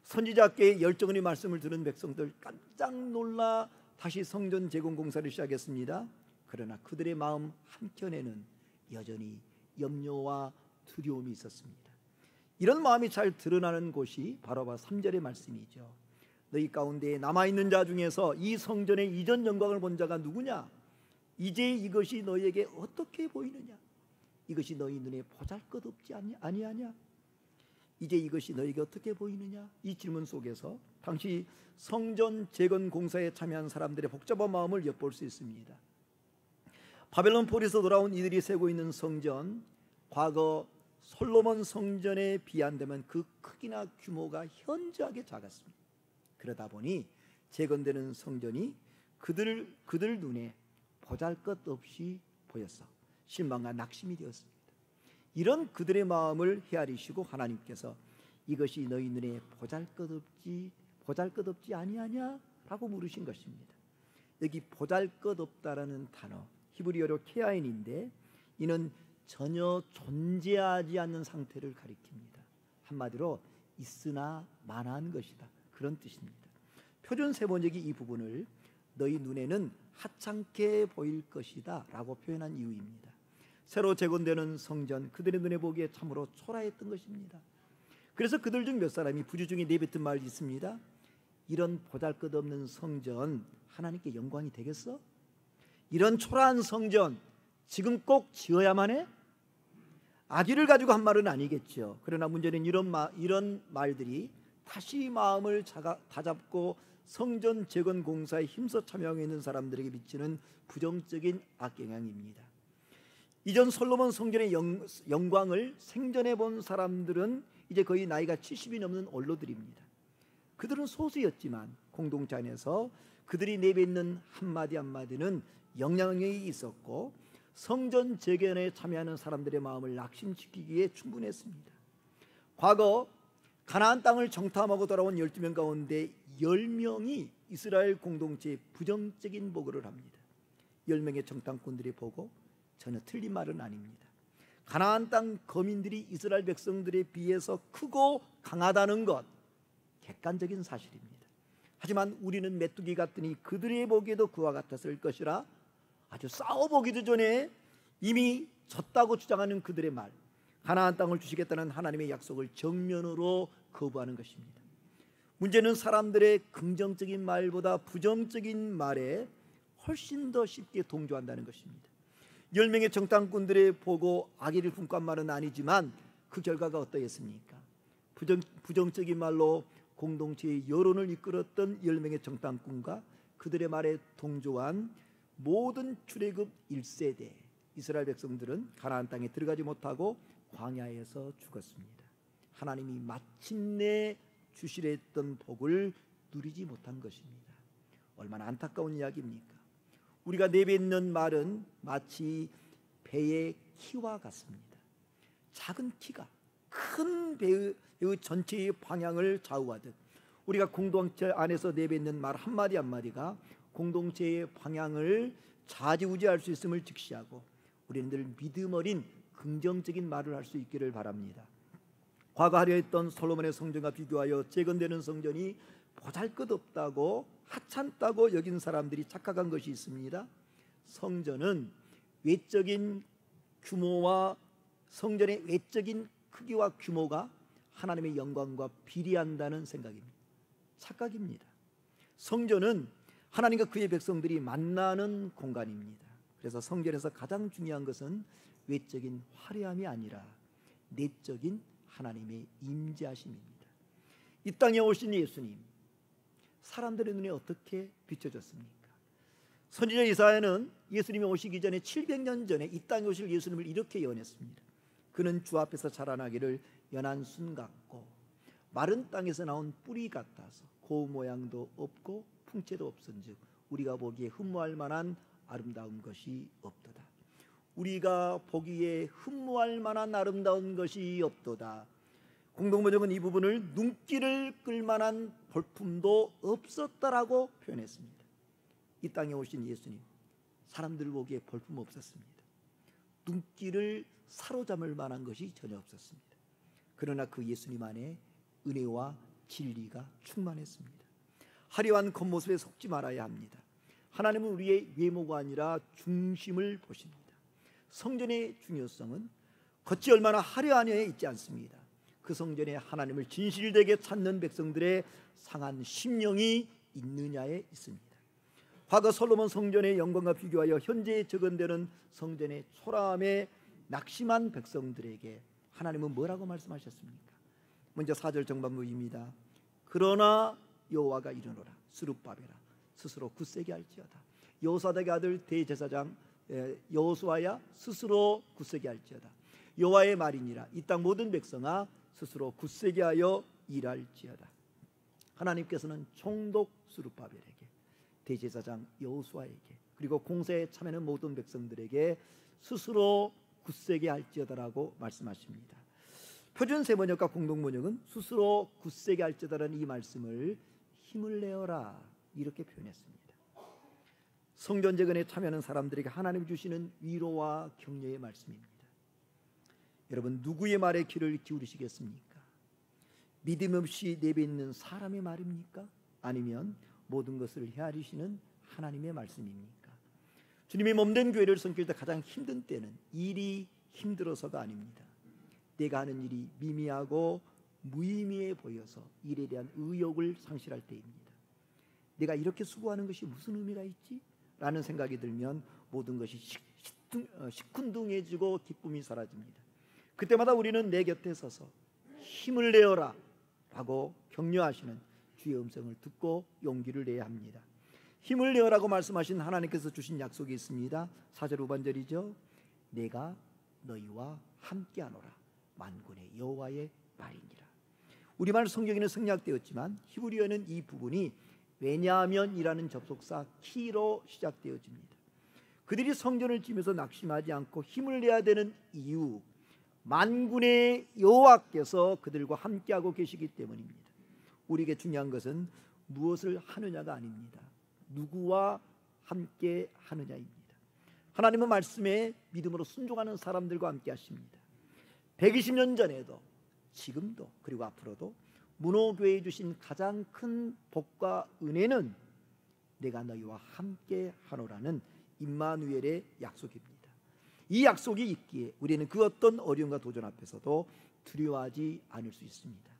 선지자께 열정의 말씀을 들은 백성들 깜짝 놀라 다시 성전 재건 공사를 시작했습니다. 그러나 그들의 마음 한켠에는 여전히 염려와 두려움이 있었습니다. 이런 마음이 잘 드러나는 곳이 바로 3절의 말씀이죠. 너희 가운데 남아있는 자 중에서 이 성전의 이전 영광을 본 자가 누구냐? 이제 이것이 너희에게 어떻게 보이느냐? 이것이 너희 눈에 보잘것없지 아니하냐? 이제 이것이 너희에게 어떻게 보이느냐? 이 질문 속에서 당시 성전 재건 공사에 참여한 사람들의 복잡한 마음을 엿볼 수 있습니다. 바벨론 포로에서 돌아온 이들이 세고 있는 성전, 과거 솔로몬 성전에 비한되면 그 크기나 규모가 현저하게 작았습니다. 그러다 보니 재건되는 성전이 그들 눈에 보잘것없이 보였어 실망과 낙심이 되었습니다. 이런 그들의 마음을 헤아리시고 하나님께서 이것이 너희 눈에 보잘것없지 아니하냐? 라고 물으신 것입니다. 여기 보잘것없다라는 단어 히브리어로 케아인인데 이는 전혀 존재하지 않는 상태를 가리킵니다. 한마디로 있으나 마나한 것이다, 그런 뜻입니다. 표준 세번역이 이 부분을 너희 눈에는 하찮게 보일 것이다 라고 표현한 이유입니다. 새로 재건되는 성전, 그들의 눈에 보기에 참으로 초라했던 것입니다. 그래서 그들 중 몇 사람이 부주 중에 내뱉은 말이 있습니다. 이런 보잘것없는 성전 하나님께 영광이 되겠어? 이런 초라한 성전 지금 꼭 지어야만 해? 악의를 가지고 한 말은 아니겠죠. 그러나 문제는 이런 말들이 다시 마음을 다잡고 성전 재건 공사에 힘써 참여하고 있는 사람들에게 미치는 부정적인 악영향입니다. 이전 솔로몬 성전의 영광을 생전해 본 사람들은 이제 거의 나이가 70이 넘는 원로들입니다. 그들은 소수였지만 공동체 안에서 그들이 내뱉는 한마디 한마디는 영향력이 있었고 성전 재건에 참여하는 사람들의 마음을 낙심시키기에 충분했습니다. 과거 가나안 땅을 정탐하고 돌아온 12명 가운데 10명이 이스라엘 공동체에 부정적인 보고를 합니다. 10명의 정탐꾼들이 보고 전혀 틀린 말은 아닙니다. 가나안 땅 거민들이 이스라엘 백성들에 비해서 크고 강하다는 것 객관적인 사실입니다. 하지만 우리는 메뚜기 같으니 그들의 보기에도 그와 같았을 것이라 아주 싸워보기도 전에 이미 졌다고 주장하는 그들의 말, 가나안 땅을 주시겠다는 하나님의 약속을 정면으로 거부하는 것입니다. 문제는 사람들의 긍정적인 말보다 부정적인 말에 훨씬 더 쉽게 동조한다는 것입니다. 10명의 정탐꾼들의 보고 악의를 품고 한 말은 아니지만 그 결과가 어떠했습니까? 부정적인 말로 공동체의 여론을 이끌었던 10명의 정탐꾼과 그들의 말에 동조한 모든 출애굽 1세대 이스라엘 백성들은 가나안 땅에 들어가지 못하고 광야에서 죽었습니다. 하나님이 마침내 주시려 했던 복을 누리지 못한 것입니다. 얼마나 안타까운 이야기입니까? 우리가 내뱉는 말은 마치 배의 키와 같습니다. 작은 키가 큰 배의 전체의 방향을 좌우하듯 우리가 공동체 안에서 내뱉는 말 한마디 한마디가 공동체의 방향을 좌지우지할 수 있음을 직시하고 우리는 늘 믿음 어린 긍정적인 말을 할 수 있기를 바랍니다. 과거 하려 했던 솔로몬의 성전과 비교하여 재건되는 성전이 보잘것없다고 하찮다고 여긴 사람들이 착각한 것이 있습니다. 성전은 외적인 규모와 성전의 외적인 크기와 규모가 하나님의 영광과 비례한다는 생각입니다. 착각입니다. 성전은 하나님과 그의 백성들이 만나는 공간입니다. 그래서 성전에서 가장 중요한 것은 외적인 화려함이 아니라 내적인 하나님의 임재하심입니다. 이 땅에 오신 예수님, 사람들의 눈에 어떻게 비춰졌습니까? 선지자 이사야는 예수님이 오시기 전에 700년 전에 이 땅에 오실 예수님을 이렇게 예언했습니다. 그는 주 앞에서 자라나기를 연한 순 같고 마른 땅에서 나온 뿌리 같아서 고운 모양도 없고 풍채도 없은즉 우리가 보기에 흠모할 만한 아름다운 것이 없도다. 우리가 보기에 흠모할 만한 아름다운 것이 없도다. 공동번역은 이 부분을 눈길을 끌만한 볼품도 없었다라고 표현했습니다. 이 땅에 오신 예수님, 사람들 보기에 볼품 없었습니다. 눈길을 사로잡을 만한 것이 전혀 없었습니다. 그러나 그 예수님 안에 은혜와 진리가 충만했습니다. 화려한 겉모습에 속지 말아야 합니다. 하나님은 우리의 외모가 아니라 중심을 보십니다. 성전의 중요성은 겉이 얼마나 화려하냐에 있지 않습니다. 그 성전에 하나님을 진실되게 찾는 백성들의 상한 심령이 있느냐에 있습니다. 과거 솔로몬 성전의 영광과 비교하여 현재 적은되는 성전의 초라함에 낙심한 백성들에게 하나님은 뭐라고 말씀하셨습니까? 먼저 4절 정반부입니다. 그러나 여호와가 이르노라 스룹바벨아 스스로 굳세게 할지어다. 여호사닥의 아들 대제사장 여호수아야 스스로 굳세게 할지어다. 여호와의 말이니라. 이 땅 모든 백성아 스스로 굳세게 하여 일할지어다. 하나님께서는 총독 스룹바벨에게, 대제사장 여호수아에게, 그리고 공세에 참여하는 모든 백성들에게 스스로 굳세게 할지어다라고 말씀하십니다. 표준 세번역과 공동번역은 스스로 굳세게 할지어다라는 이 말씀을 힘을 내어라 이렇게 표현했습니다. 성전 재건에 참여하는 사람들에게 하나님이 주시는 위로와 격려의 말씀입니다. 여러분, 누구의 말에 귀를 기울이시겠습니까? 믿음 없이 내뱉는 사람의 말입니까? 아니면 모든 것을 헤아리시는 하나님의 말씀입니까? 주님의 몸된 교회를 섬길 때 가장 힘든 때는 일이 힘들어서가 아닙니다. 내가 하는 일이 미미하고 무의미해 보여서 일에 대한 의욕을 상실할 때입니다. 내가 이렇게 수고하는 것이 무슨 의미가 있지? 라는 생각이 들면 모든 것이 시큰둥해지고 기쁨이 사라집니다. 그때마다 우리는 내 곁에 서서 힘을 내어라 라고 격려하시는 주의 음성을 듣고 용기를 내야 합니다. 힘을 내어라고 말씀하신 하나님께서 주신 약속이 있습니다. 4절 후반절이죠. 내가 너희와 함께하노라. 만군의 여호와의 말이니라. 우리말 성경에는 생략되었지만 히브리어는 이 부분이 왜냐하면이라는 접속사 키로 시작되어집니다. 그들이 성전을 지면서 낙심하지 않고 힘을 내야 되는 이유, 만군의 여호와께서 그들과 함께하고 계시기 때문입니다. 우리에게 중요한 것은 무엇을 하느냐가 아닙니다. 누구와 함께 하느냐입니다. 하나님은 말씀에 믿음으로 순종하는 사람들과 함께 하십니다. 120년 전에도 지금도 그리고 앞으로도 문호교회에 주신 가장 큰 복과 은혜는 내가 너희와 함께 하노라는 임마누엘의 약속입니다. 이 약속이 있기에 우리는 그 어떤 어려움과 도전 앞에서도 두려워하지 않을 수 있습니다.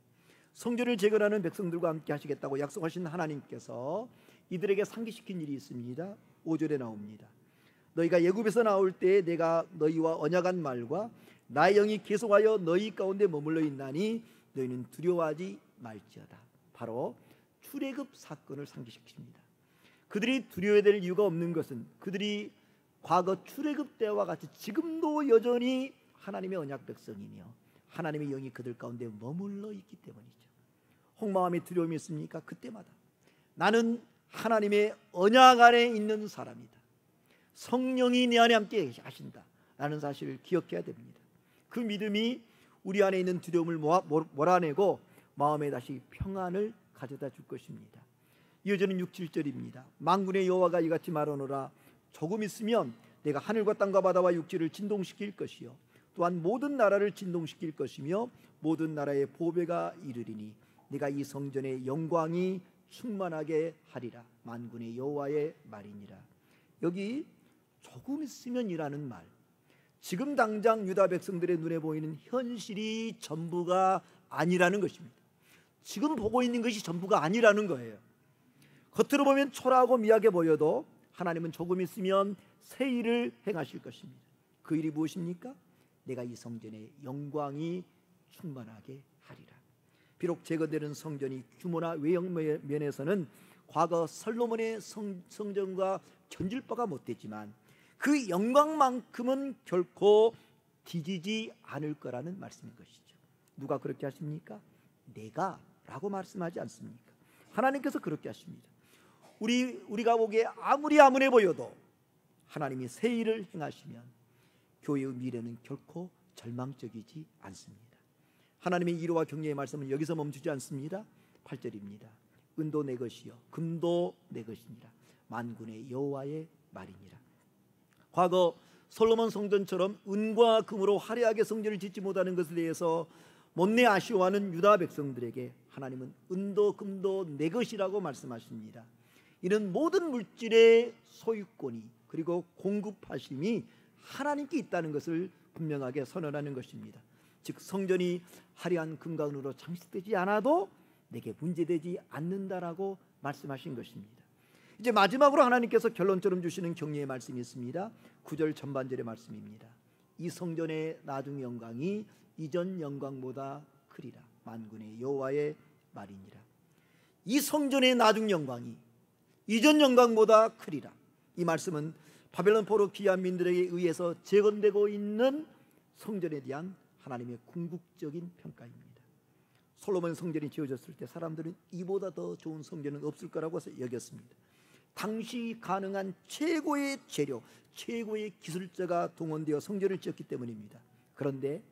성전을 재건하는 백성들과 함께 하시겠다고 약속하신 하나님께서 이들에게 상기시킨 일이 있습니다. 5절에 나옵니다. 너희가 애굽에서 나올 때에 내가 너희와 언약한 말과 나의 영이 계속하여 너희 가운데 머물러 있나니 너희는 두려워하지 말지어다. 바로 출애굽 사건을 상기시킵니다. 그들이 두려워해야 될 이유가 없는 것은 그들이 과거 출애굽 때와 같이 지금도 여전히 하나님의 언약 백성이며 하나님의 영이 그들 가운데 머물러 있기 때문이죠. 혹마음에 두려움이 있습니까? 그때마다 나는 하나님의 언약 안에 있는 사람이다. 성령이 내 안에 함께 하신다 라는 사실을 기억해야 됩니다. 그 믿음이 우리 안에 있는 두려움을 몰아내고 마음에 다시 평안을 가져다 줄 것입니다. 이어지는 6, 7절입니다. 만군의 여호와가 이같이 말하노라. 조금 있으면 내가 하늘과 땅과 바다와 육지를 진동시킬 것이요 또한 모든 나라를 진동시킬 것이며 모든 나라의 보배가 이르리니 내가 이 성전의 영광이 충만하게 하리라. 만군의 여호와의 말이니라. 여기 조금 있으면이라는 말, 지금 당장 유다 백성들의 눈에 보이는 현실이 전부가 아니라는 것입니다. 지금 보고 있는 것이 전부가 아니라는 거예요. 겉으로 보면 초라하고 미약해 보여도 하나님은 조금 있으면 새 일을 행하실 것입니다. 그 일이 무엇입니까? 내가 이 성전의 영광이 충만하게 하리라. 비록 재건되는 성전이 규모나 외형 면에서는 과거 솔로몬의 성전과 견줄 바가 못됐지만 그 영광만큼은 결코 뒤지지 않을 거라는 말씀인 것이죠. 누가 그렇게 하십니까? 내가 라고 말씀하지 않습니까? 하나님께서 그렇게 하십니다. 우리가 보기에 아무리 암울해 보여도 하나님이 새 일을 행하시면 교회의 미래는 결코 절망적이지 않습니다. 하나님의 위로와 격려의 말씀은 여기서 멈추지 않습니다. 8절입니다. 은도 내 것이요 금도 내 것이니라. 만군의 여호와의 말이니라. 과거 솔로몬 성전처럼 은과 금으로 화려하게 성전을 짓지 못하는 것에 대해서 못내 아쉬워하는 유다 백성들에게 하나님은 은도 금도 내 것이라고 말씀하십니다. 이는 모든 물질의 소유권이 그리고 공급하심이 하나님께 있다는 것을 분명하게 선언하는 것입니다. 즉 성전이 화려한 금과 은으로 장식되지 않아도 내게 문제되지 않는다라고 말씀하신 것입니다. 이제 마지막으로 하나님께서 결론처럼 주시는 격려의 말씀이 있습니다. 9절 전반절의 말씀입니다. 이 성전의 나중 영광이 이전 영광보다 크리라. 만군의 여호와의 말이니라. 이 성전의 나중 영광이 이전 영광보다 크리라. 이 말씀은 바벨론 포로 귀한 민들에게 의해서 재건되고 있는 성전에 대한 하나님의 궁극적인 평가입니다. 솔로몬 성전이 지어졌을 때 사람들은 이보다 더 좋은 성전은 없을 거라고 여겼습니다. 당시 가능한 최고의 재료, 최고의 기술자가 동원되어 성전을 지었기 때문입니다. 그런데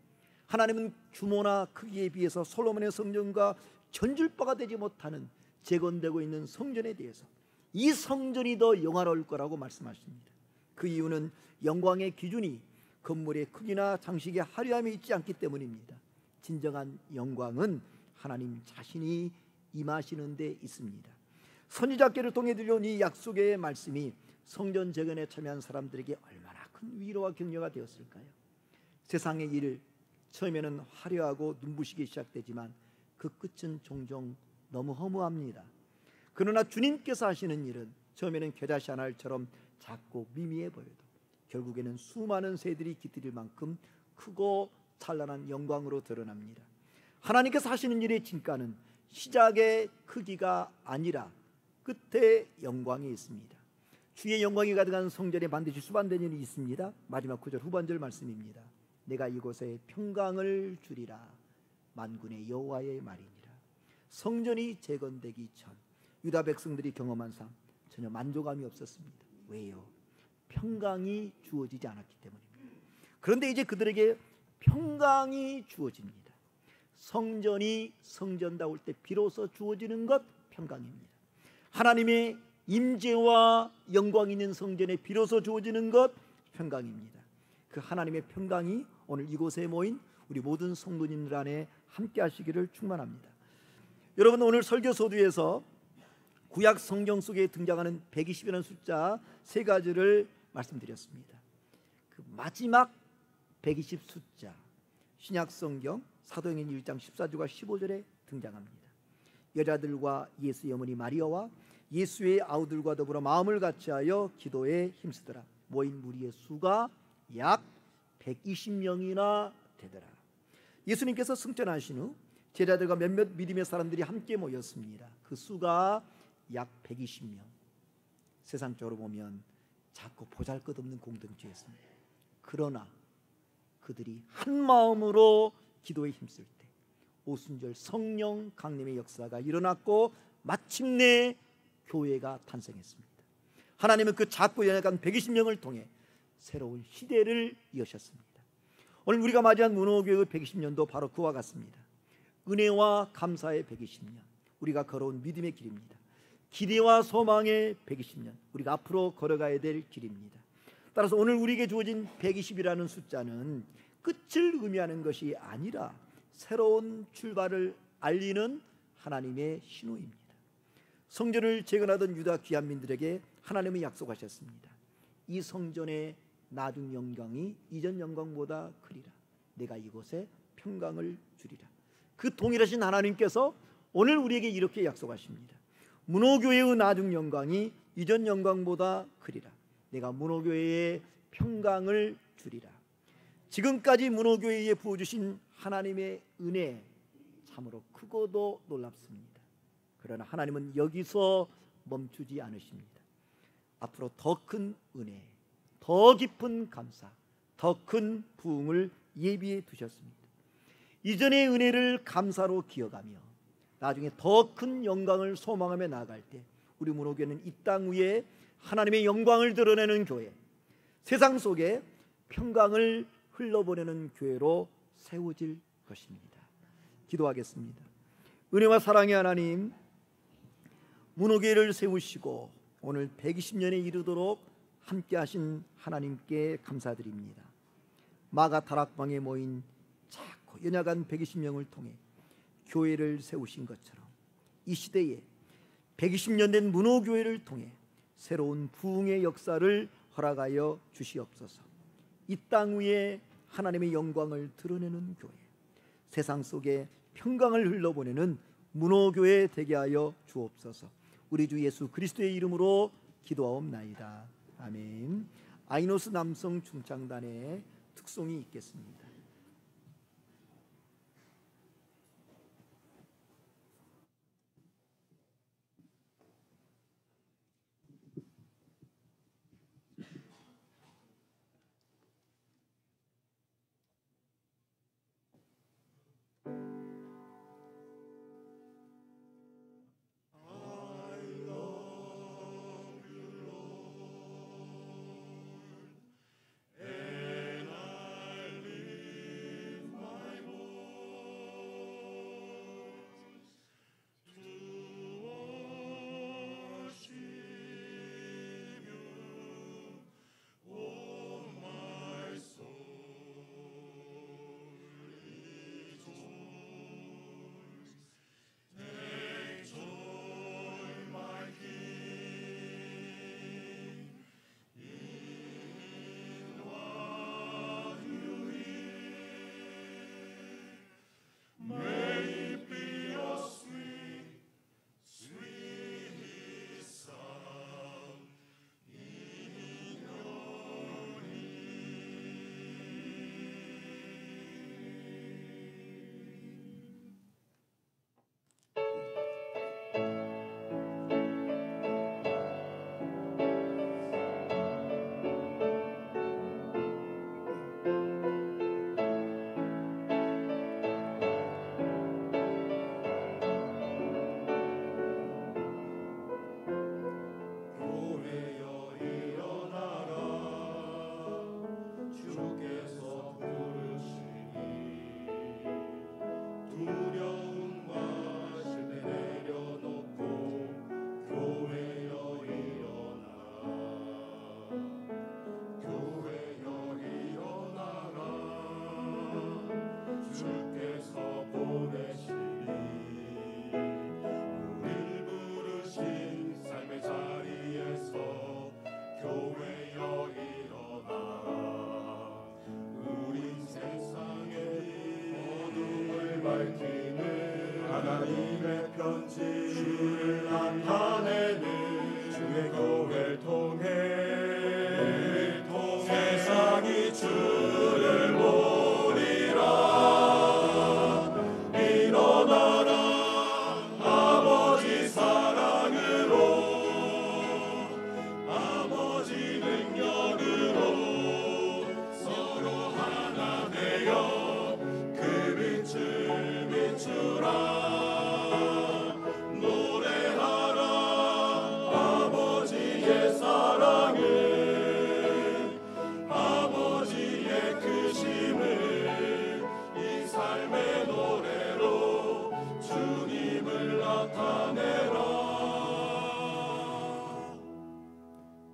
하나님은 규모나 크기에 비해서 솔로몬의 성전과 견줄 바가 되지 못하는 재건되고 있는 성전에 대해서 이 성전이 더 영화로울 거라고 말씀하십니다. 그 이유는 영광의 기준이 건물의 크기나 장식의 화려함이 있지 않기 때문입니다. 진정한 영광은 하나님 자신이 임하시는 데 있습니다. 선지자께를 통해 들려온 이 약속의 말씀이 성전 재건에 참여한 사람들에게 얼마나 큰 위로와 격려가 되었을까요? 세상의 일, 처음에는 화려하고 눈부시게 시작되지만 그 끝은 종종 너무 허무합니다. 그러나 주님께서 하시는 일은 처음에는 겨자씨 한 알처럼 작고 미미해 보여도 결국에는 수많은 새들이 깃들일 만큼 크고 찬란한 영광으로 드러납니다. 하나님께서 하시는 일의 진가는 시작의 크기가 아니라 끝에 영광이 있습니다. 주의 영광이 가득한 성전에 반드시 수반된 일이 있습니다. 마지막 9절 후반절 말씀입니다. 내가 이곳에 평강을 주리라. 만군의 여호와의 말이니라. 성전이 재건되기 전 유다 백성들이 경험한 삶 전혀 만족감이 없었습니다. 왜요? 평강이 주어지지 않았기 때문입니다. 그런데 이제 그들에게 평강이 주어집니다. 성전이 성전다울 때 비로소 주어지는 것 평강입니다. 하나님의 임재와 영광 있는 성전에 비로소 주어지는 것 평강입니다. 그 하나님의 평강이 오늘 이곳에 모인 우리 모든 성도님들 안에 함께 하시기를 축원합니다. 여러분, 오늘 설교 소두에서 구약 성경 속에 등장하는 120이라는 숫자 세 가지를 말씀드렸습니다. 그 마지막 120 숫자 신약 성경 사도행전 1장 14절과 15절에 등장합니다. 여자들과 예수의 어머니 마리아와 예수의 아우들과 더불어 마음을 같이하여 기도에 힘쓰더라. 모인 무리의 수가 약 120명이나 되더라. 예수님께서 승천하신 후 제자들과 몇몇 믿음의 사람들이 함께 모였습니다. 그 수가 약 120명. 세상적으로 보면 작고 보잘것없는 공동체였습니다. 그러나 그들이 한 마음으로 기도에 힘쓸 때 오순절 성령 강림의 역사가 일어났고 마침내 교회가 탄생했습니다. 하나님은 그 작고 연약한 120명을 통해 새로운 시대를 여셨습니다. 오늘 우리가 맞이한 문호교회의 120년도 바로 그와 같습니다. 은혜와 감사의 120년, 우리가 걸어온 믿음의 길입니다. 기대와 소망의 120년, 우리가 앞으로 걸어가야 될 길입니다. 따라서 오늘 우리에게 주어진 120이라는 숫자는 끝을 의미하는 것이 아니라 새로운 출발을 알리는 하나님의 신호입니다. 성전을 재건하던 유다 귀한민들에게 하나님은 약속하셨습니다. 이 성전의 나중 영광이 이전 영광보다 크리라. 내가 이곳에 평강을 주리라. 그 동일하신 하나님께서 오늘 우리에게 이렇게 약속하십니다. 문호교회의 나중 영광이 이전 영광보다 크리라. 내가 문호교회에 평강을 주리라. 지금까지 문호교회에 부어주신 하나님의 은혜 참으로 크고도 놀랍습니다. 그러나 하나님은 여기서 멈추지 않으십니다. 앞으로 더 큰 은혜, 더 깊은 감사, 더 큰 부흥을 예비해 두셨습니다. 이전의 은혜를 감사로 기억하며 나중에 더 큰 영광을 소망하며 나아갈 때 우리 문호교회는 이 땅 위에 하나님의 영광을 드러내는 교회, 세상 속에 평강을 흘러보내는 교회로 세워질 것입니다. 기도하겠습니다. 은혜와 사랑의 하나님, 문호교회를 세우시고 오늘 120년에 이르도록 함께 하신 하나님께 감사드립니다. 마가 다락방에 모인 작고 연약한 120명을 통해 교회를 세우신 것처럼 이 시대에 120년 된 문호교회를 통해 새로운 부흥의 역사를 허락하여 주시옵소서. 이 땅 위에 하나님의 영광을 드러내는 교회, 세상 속에 평강을 흘러보내는 문호교회 되게 하여 주옵소서. 우리 주 예수 그리스도의 이름으로 기도하옵나이다. 아멘. 아이노스 남성 중창단의 특송이 있겠습니다.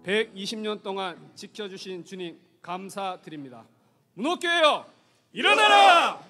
120년 동안 지켜주신 주님 감사드립니다. 문옥교회여 일어나라!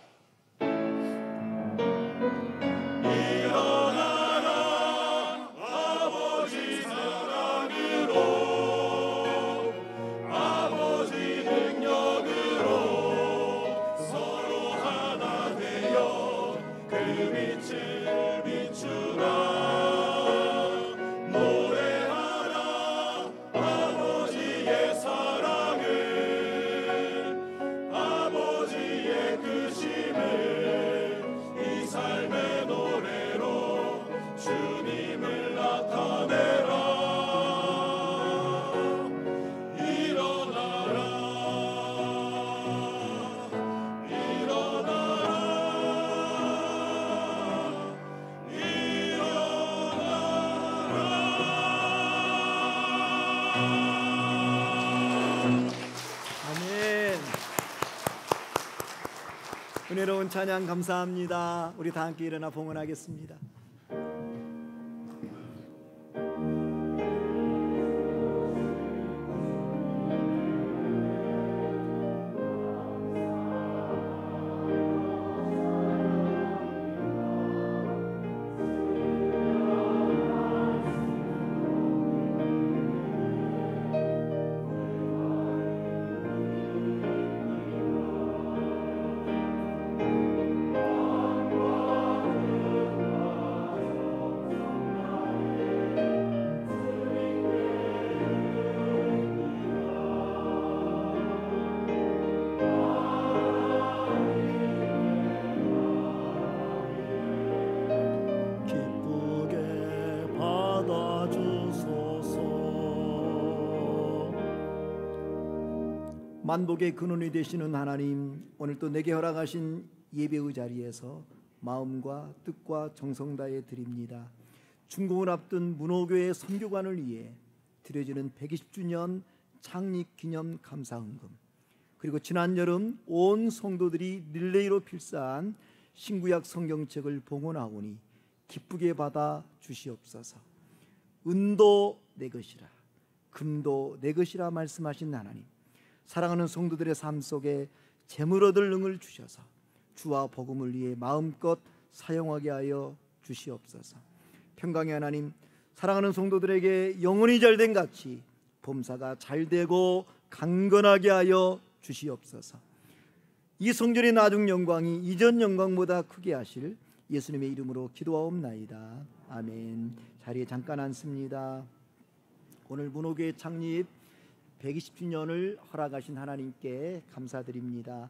은혜로운 찬양 감사합니다. 우리 다 함께 일어나 봉헌하겠습니다. 만복의 근원이 되시는 하나님, 오늘 또 내게 허락하신 예배의 자리에서 마음과 뜻과 정성 다해 드립니다. 준공을 앞둔 문호교회 선교관을 위해 드려지는 120주년 창립기념 감사헌금, 그리고 지난 여름 온 성도들이 릴레이로 필사한 신구약 성경책을 봉헌하오니 기쁘게 받아 주시옵소서. 은도 내 것이라 금도 내 것이라 말씀하신 하나님, 사랑하는 성도들의 삶 속에 재물 얻을 능을 주셔서 주와 복음을 위해 마음껏 사용하게 하여 주시옵소서. 평강의 하나님, 사랑하는 성도들에게 영혼이 잘된 같이 범사가 잘되고 강건하게 하여 주시옵소서. 이 성전의 나중 영광이 이전 영광보다 크게 하실 예수님의 이름으로 기도하옵나이다. 아멘. 자리에 잠깐 앉습니다. 오늘 문호교회 창립 120주년을 허락하신 하나님께 감사드립니다.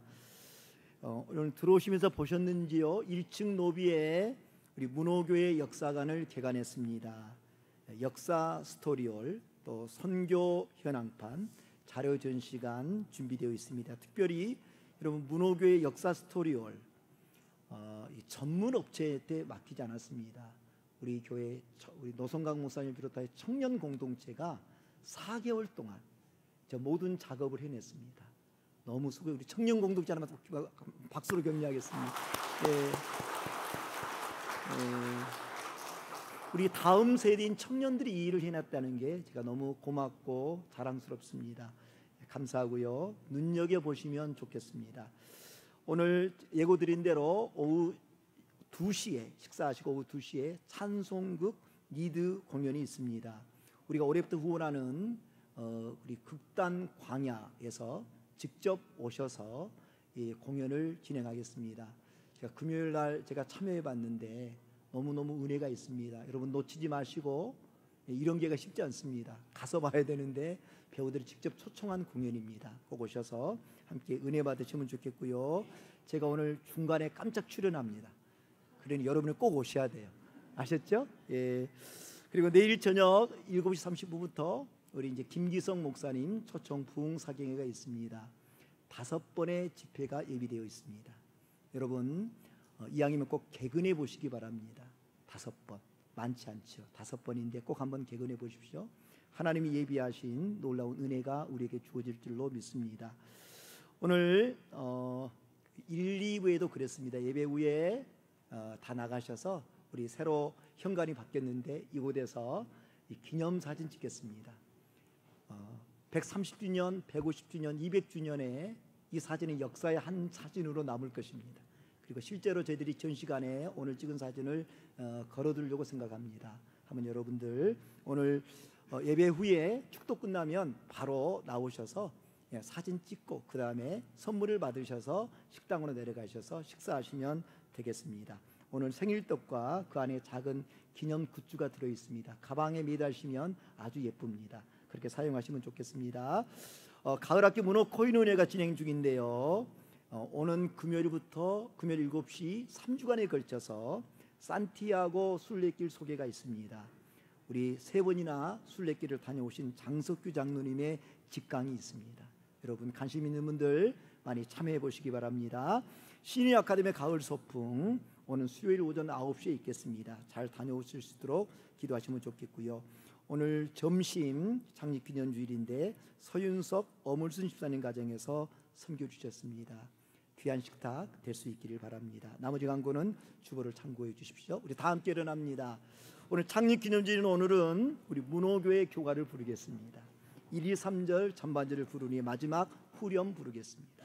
오늘 들어오시면서 보셨는지요? 1층 로비에 우리 문호교회 역사관을 개관했습니다. 역사 스토리홀, 또 선교 현황판, 자료 전시관 준비되어 있습니다. 특별히 여러분, 문호교회 역사 스토리홀 전문 업체에 맡기지 않았습니다. 우리 교회, 우리 노성강 목사님 비롯하여 청년 공동체가 4개월 동안 저 모든 작업을 해냈습니다. 너무 수고해. 우리 청년 공동체 하나만 박수로 격려하겠습니다. 우리 다음 세대인 청년들이 이 일을 해냈다는 게 제가 너무 고맙고 자랑스럽습니다. 감사하고요. 눈여겨보시면 좋겠습니다. 오늘 예고드린 대로 오후 2시에 식사하시고 오후 2시에 찬송극 리드 공연이 있습니다. 우리가 올해부터 후원하는 우리 극단 광야에서 직접 오셔서 이 공연을 진행하겠습니다. 제가 금요일 날 제가 참여해 봤는데 너무너무 은혜가 있습니다. 여러분 놓치지 마시고, 이런 기회가 쉽지 않습니다. 가서 봐야 되는데 배우들이 직접 초청한 공연입니다. 꼭 오셔서 함께 은혜 받으시면 좋겠고요. 제가 오늘 중간에 깜짝 출연합니다. 그러니 여러분은 꼭 오셔야 돼요. 아셨죠? 예. 그리고 내일 저녁 7시 30분부터 우리 이제 김기성 목사님 초청 부흥 사경회가 있습니다. 5번의 집회가 예비되어 있습니다. 여러분 이왕이면 꼭 개근해 보시기 바랍니다. 5번 많지 않죠. 5번인데 꼭 한번 개근해 보십시오. 하나님이 예비하신 놀라운 은혜가 우리에게 주어질 줄로 믿습니다. 오늘 1, 2부에도 그랬습니다. 예배 후에 다 나가셔서 우리 새로 현관이 바뀌었는데 이곳에서 기념사진 찍겠습니다. 130주년, 150주년, 200주년에 이 사진이 역사의 한 사진으로 남을 것입니다. 그리고 실제로 저희들이 전시관에 오늘 찍은 사진을 걸어두려고 생각합니다. 한번 여러분들 오늘 예배 후에 축도 끝나면 바로 나오셔서 사진 찍고 그 다음에 선물을 받으셔서 식당으로 내려가셔서 식사하시면 되겠습니다. 오늘 생일떡과 그 안에 작은 기념 굿즈가 들어있습니다. 가방에 매다시면 아주 예쁩니다. 그렇게 사용하시면 좋겠습니다. 가을학기 문호 코인은혜가 진행 중인데요. 오는 금요일부터 금요일 7시 3주간에 걸쳐서 산티아고 순례길 소개가 있습니다. 우리 3번이나 순례길을 다녀오신 장석규 장로님의 직강이 있습니다. 여러분 관심 있는 분들 많이 참여해 보시기 바랍니다. 신의 아카데미 가을 소풍 오늘 수요일 오전 9시에 있겠습니다. 잘 다녀오실 수 있도록 기도하시면 좋겠고요. 오늘 점심 창립기념주일인데 서윤석 어물순 집사님 가정에서 섬겨주셨습니다. 귀한 식탁 될 수 있기를 바랍니다. 나머지 광고는 주보를 참고해 주십시오. 우리 다 함께 일어납니다. 오늘 창립기념주일인 오늘은 우리 문호교회 교가를 부르겠습니다. 1, 2, 3절 전반절을 부르니 마지막 후렴 부르겠습니다.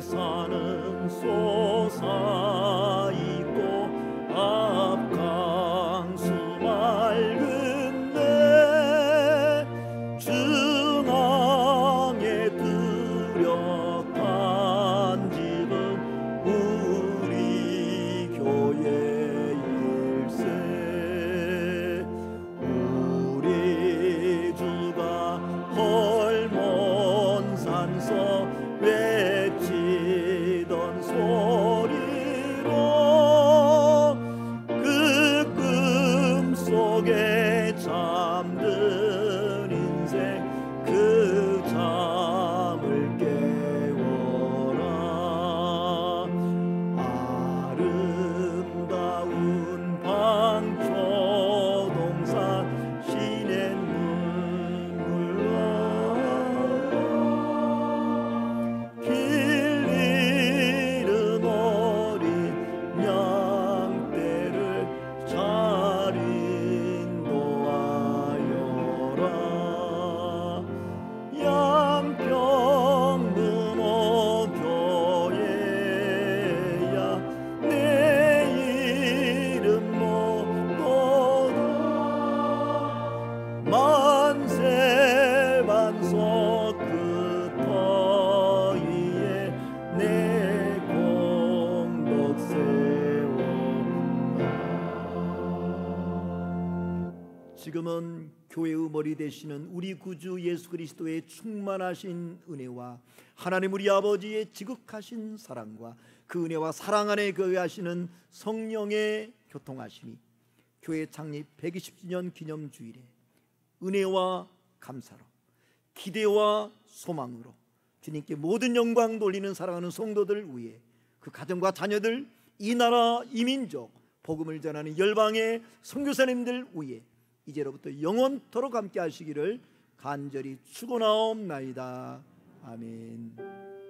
산은 솟아있고 앞강수 맑은데 중앙에 뚜렷한 집은 우리 교회 일세 우리 주가 헐몬 산서 외치던 소리로 그 꿈 속에 잠든 인생 그 잠을 깨워라. 아름다운 방초동산 시냇물로 길 잃은 어린 양떼를 잘 인도하여라. 양평 문호교회야 내 이름 모도다. 만세 반석 그 터위에 내 공덕 세운다. 지금은 교회의 머리 되시는 우리 구주 예수 그리스도의 충만하신 은혜와 하나님 우리 아버지의 지극하신 사랑과 그 은혜와 사랑 안에 거하시는 성령의 교통하심이 교회 창립 120주년 기념주일에 은혜와 감사로 기대와 소망으로 주님께 모든 영광 돌리는 사랑하는 성도들 위해 그 가정과 자녀들 이 나라 이 민족 복음을 전하는 열방의 선교사님들 위해 이제로부터 영원토록 함께 하시기를 간절히 축원하옵나이다. 아멘.